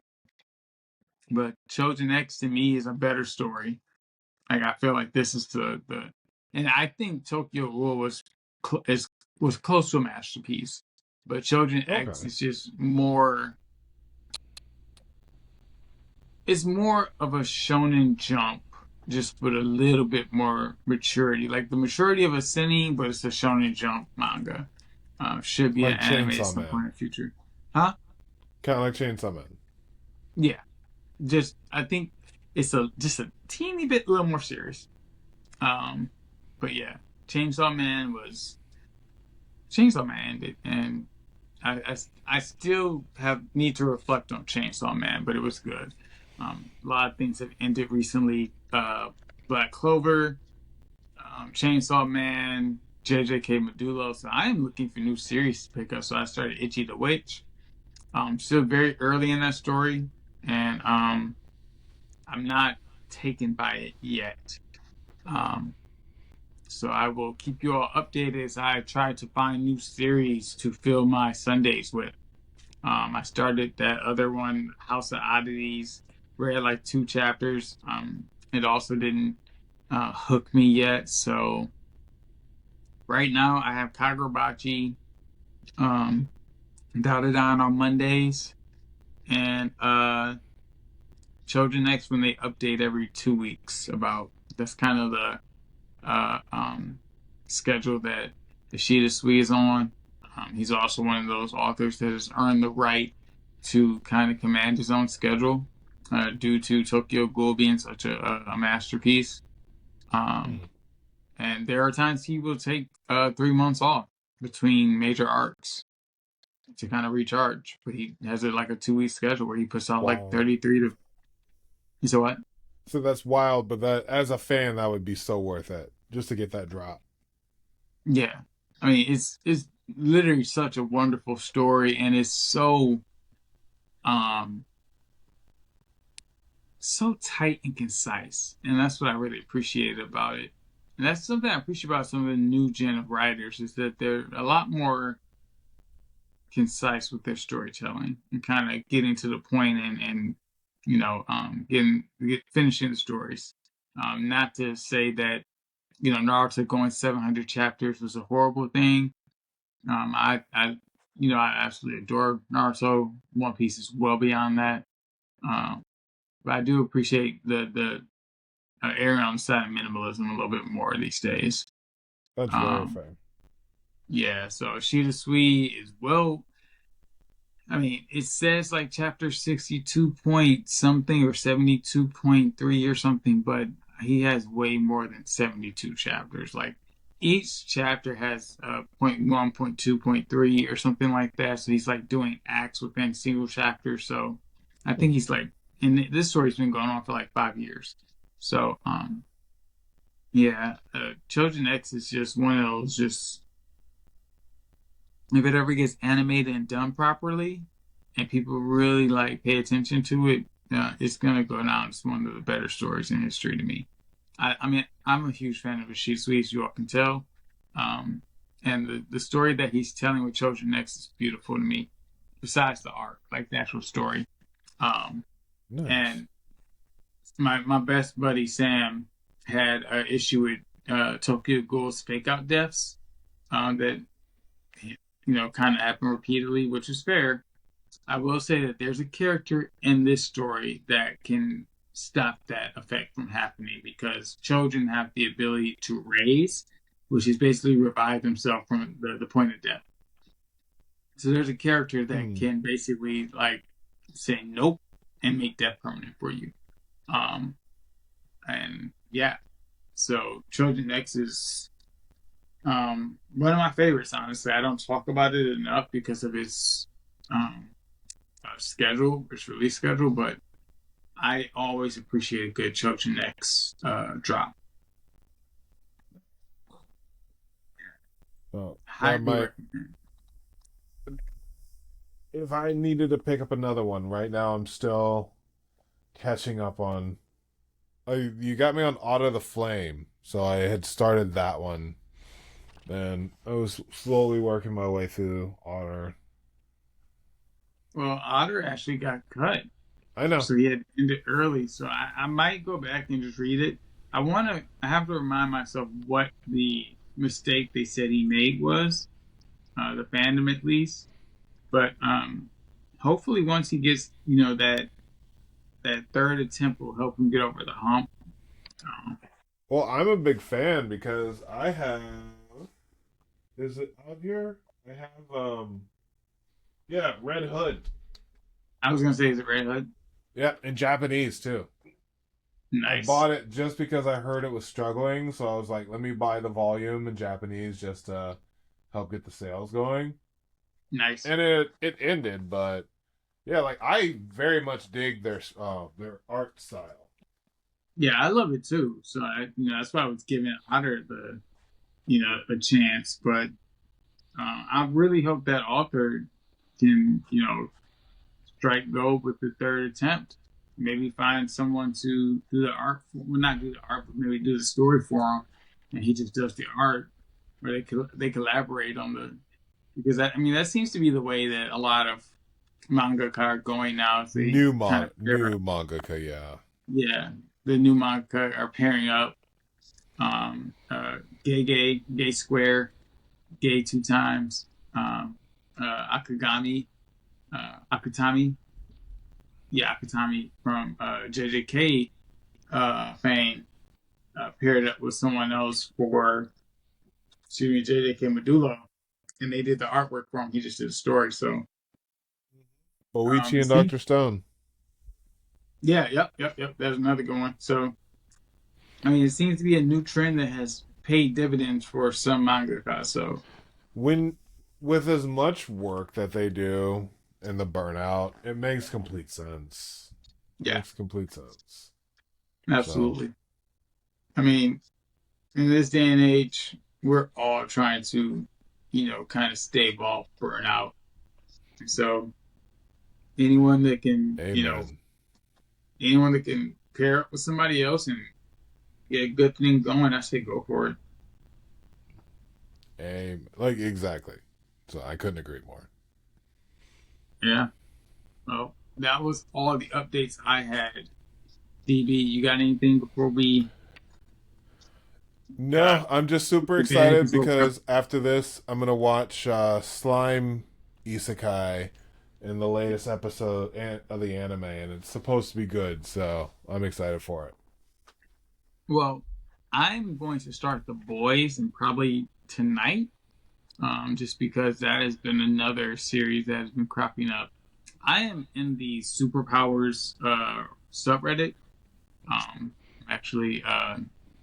But Chojin X to me is a better story. Like I feel like this is and I think Tokyo Ghoul was close to a masterpiece. But Chojin X Okay. is just more. It's more of a shonen jump, just with a little bit more maturity, like the maturity of a seinen, but it's a shonen jump manga. Should be an Like anime at Chainsaw some point Man. in the future, huh? Kind of like Chainsaw Man. Yeah, just I think it's a just a teeny bit, a little more serious. Um, but yeah, Chainsaw Man was Chainsaw Man ended, and I still have need to reflect on Chainsaw Man, but it was good. A lot of things have ended recently. Black Clover, Chainsaw Man, JJK Medulo. So I am looking for new series to pick up. So I started Itchy the Witch. Still very early in that story, and I'm not taken by it yet. Um, so I will keep you all updated as I try to find new series to fill my Sundays with. I started that other one, House of Oddities, read like 2 chapters. It also didn't hook me yet. So right now I have Kagurabachi, um, Daodadan on Mondays, and Children Next when they update every 2 weeks. About that's kind of the uh, um, schedule that Ishida Sui is on. He's also one of those authors that has earned the right to kind of command his own schedule due to Tokyo Ghoul being such a masterpiece. Um, Hmm. and there are times he will take 3 months off between major arcs to kind of recharge. But he has it like a 2 week schedule where he puts out like Wow. 33 to. You said what? So that's wild, but that as a fan, that would be so worth it just to get that drop. Yeah. I mean, it's literally such a wonderful story, and it's um so tight and concise. And that's what I really appreciated about it. And that's something I appreciate about some of the new gen of writers is that they're a lot more concise with their storytelling and kind of getting to the point and finishing the stories. Not to say that Naruto going 700 chapters was a horrible thing. I absolutely adore Naruto. One Piece is well beyond that. Um, but I do appreciate the erring on the side of minimalism a little bit more these days. That's very Um, fair. yeah, so Shida Sui is well. I mean, it says like chapter 62 point something or 72.3 or something, but he has way more than 72 chapters. Like each chapter has point 1, point 2, point 3 or something like that. So he's like doing acts within single chapters. So I Hmm. think he's like, and this story's been going on for like 5 years. So, yeah, Children X is just one of those just if it ever gets animated and done properly, and people really like pay attention to it, it's gonna go down as one of the better stories in history to me. I mean, I'm a huge fan of Shisui, as you all can tell, um, and the story that he's telling with Children Next is beautiful to me. Besides the art, like the actual story, um, Nice. and my best buddy Sam had an issue with Tokyo Ghoul's fake out deaths that kind of happen repeatedly, which is fair. I will say that there's a character in this story that can stop that effect from happening because children have the ability to raise, which is basically revive themselves from the point of death. So there's a character that Hmm. can basically like say nope and make death permanent for you. Um, and yeah, so Children X is one of my favorites. Honestly, I don't talk about it enough because of its um, schedule, its release schedule, but I always appreciate a good Children X drop. Oh, that Highly might. recommend. If I needed to pick up another one right now, I'm still catching up on. Oh, you got me on Auto the Flame, so I had started that one. Then I was slowly working my way through Otter. Well, Otter actually got cut, I know. so he had to end it early. So I might go back and just read it. I have to remind myself what the mistake they said he made was, the fandom at least. But hopefully once he gets, that third attempt will help him get over the hump. Um, Well, I'm a big fan because I have. Is it out here? I have yeah, Red Hood. I was gonna say, is it Red Hood? Yeah, in Japanese too. I Nice, bought it just because I heard it was struggling, so I was like, let me buy the volume in Japanese just to help get the sales going. nice. And it ended, but yeah, like I very much dig their art style. Yeah, I love it too. So that's why I was giving Otter a chance. But I really hope that author can, strike gold with the third attempt. Maybe find someone to do the art for, well, not do the art, but maybe do the story for him, and he just does the art, or they collaborate on the because that seems to be the way that a lot of manga are going now. Is they kind of pair up, New mangaka, yeah. yeah, the new manga are pairing up, gay square, gay two times, Akagami, Akutami, yeah, Akutami from JJK fame paired up with someone else for JJK Medulla, and they did the artwork for him. He just did the story. So, Boichi it and seems, Dr. Stone. yeah, yep. There's another good one. So, it seems to be a new trend that has paid dividends for some mangaka. So, When with as much work that they do and the burnout, it makes complete sense. yeah, Makes complete sense. So, absolutely. I mean, in this day and age, we're all trying to, kind of stave off burnout. So, anyone that can, amen. anyone that can pair up with somebody else and get a good thing going, I say go for it. Amen. Like exactly. So I couldn't agree more. Yeah. Well, that was all the updates I had. DB, you got anything before we No, I'm just put super to bed? excited Because we're because after this, I'm gonna watch Slime Isekai in the latest episode of the anime, and it's supposed to be good. So I'm excited for it. well, I'm going to start The Boys and probably tonight, just because that has been another series that has been cropping up. I am in the superpowers subreddit. Um, actually,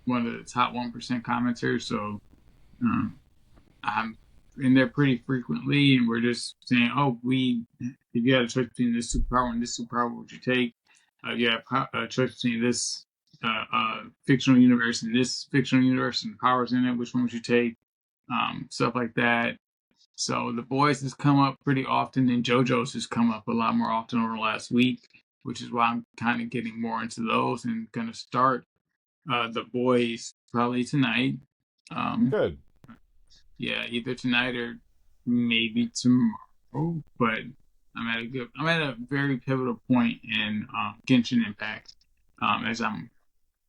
one of the top 1% commenters. So um, I'm in there pretty frequently, and we're just saying, "Oh, if you had a choice between this superpower and this superpower, what would you take? You have a choice between this fictional universe and this fictional universe and the powers in it. Which one would you take? Stuff like that." So the boys has come up pretty often, and JoJo's has come up a lot more often over the last week, which is why I'm kind of getting more into those and going to start the boys probably tonight. Um, Good. yeah, either tonight or maybe tomorrow. But I'm at a very pivotal point in Genshin Impact. As I'm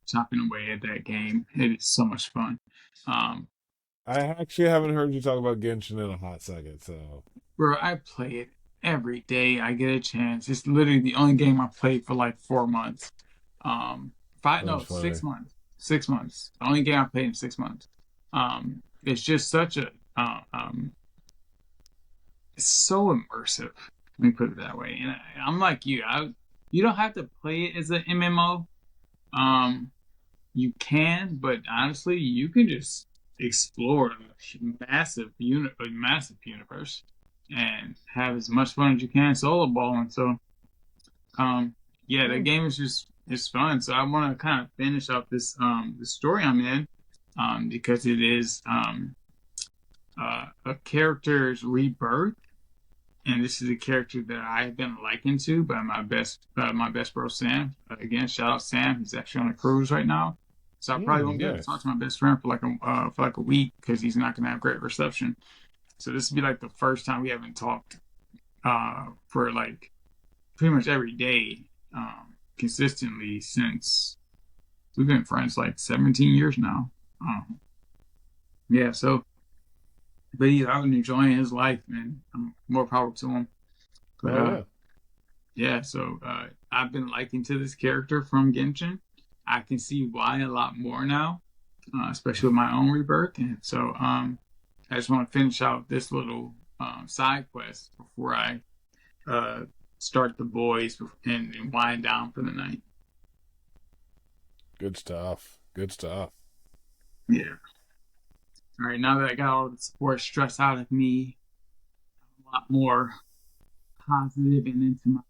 chopping away at that game, it is so much fun. Um, I actually haven't heard you talk about Genshin in a hot second, so bro, I play it every day I get a chance. It's literally the only game I played for like 4 months. Five that's no funny. 6 months. 6 months. The only game I played in 6 months. It's just such a it's so immersive. Let me put it that way. And I'm like you. You don't have to play it as an MMO. Um, you can, but honestly, you can just explore a massive universe, and have as much fun as you can solo balling. So, um, yeah, the Hmm. game is just it's fun. So I want to kind of finish up the story I'm in, because it is a character's rebirth, and this is a character that I've been likened to by my best bro Sam. Again, shout out Sam. He's actually on a cruise right now, so I probably won't be able to talk Nice. to my best friend for like a week because he's not gonna have great reception. So this will be like the first time we haven't talked for like pretty much every day consistently since we've been friends like 17 years now. Yeah, so but he's out and enjoying his life, man. I'm more power to him. But Oh yeah. yeah, so I've been liking to this character from Genshin. I can see why a lot more now, especially with my own rebirth. And so I just want to finish out this little side quest before I uh, start the boys and wind down for the night. Good stuff. Good stuff. Yeah. All right. Now that I got all the sports stress out of me, I'm a lot more positive and into my.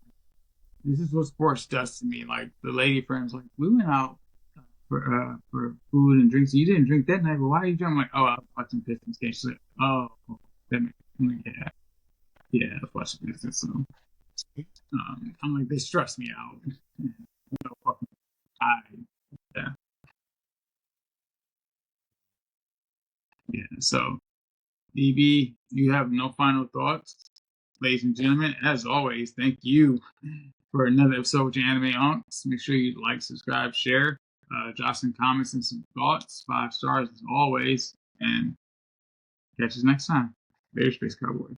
This is what sports does to me. Like the lady friends, like we went out for food and drinks. You didn't drink that night, but why are you drinking? I'm like, oh, I was watching Pistons games. She's like, oh, that makes, I'm like, yeah, I was watching Pistons. So I'm like, they stress me out. No fucking I, yeah, yeah. So DB, you have no final thoughts, ladies and gentlemen. As always, thank you for another episode with your anime unks. Make sure you like, subscribe, share, drop some comments and some thoughts. 5 stars as always, and catch us next time. Later, Space Cowboy.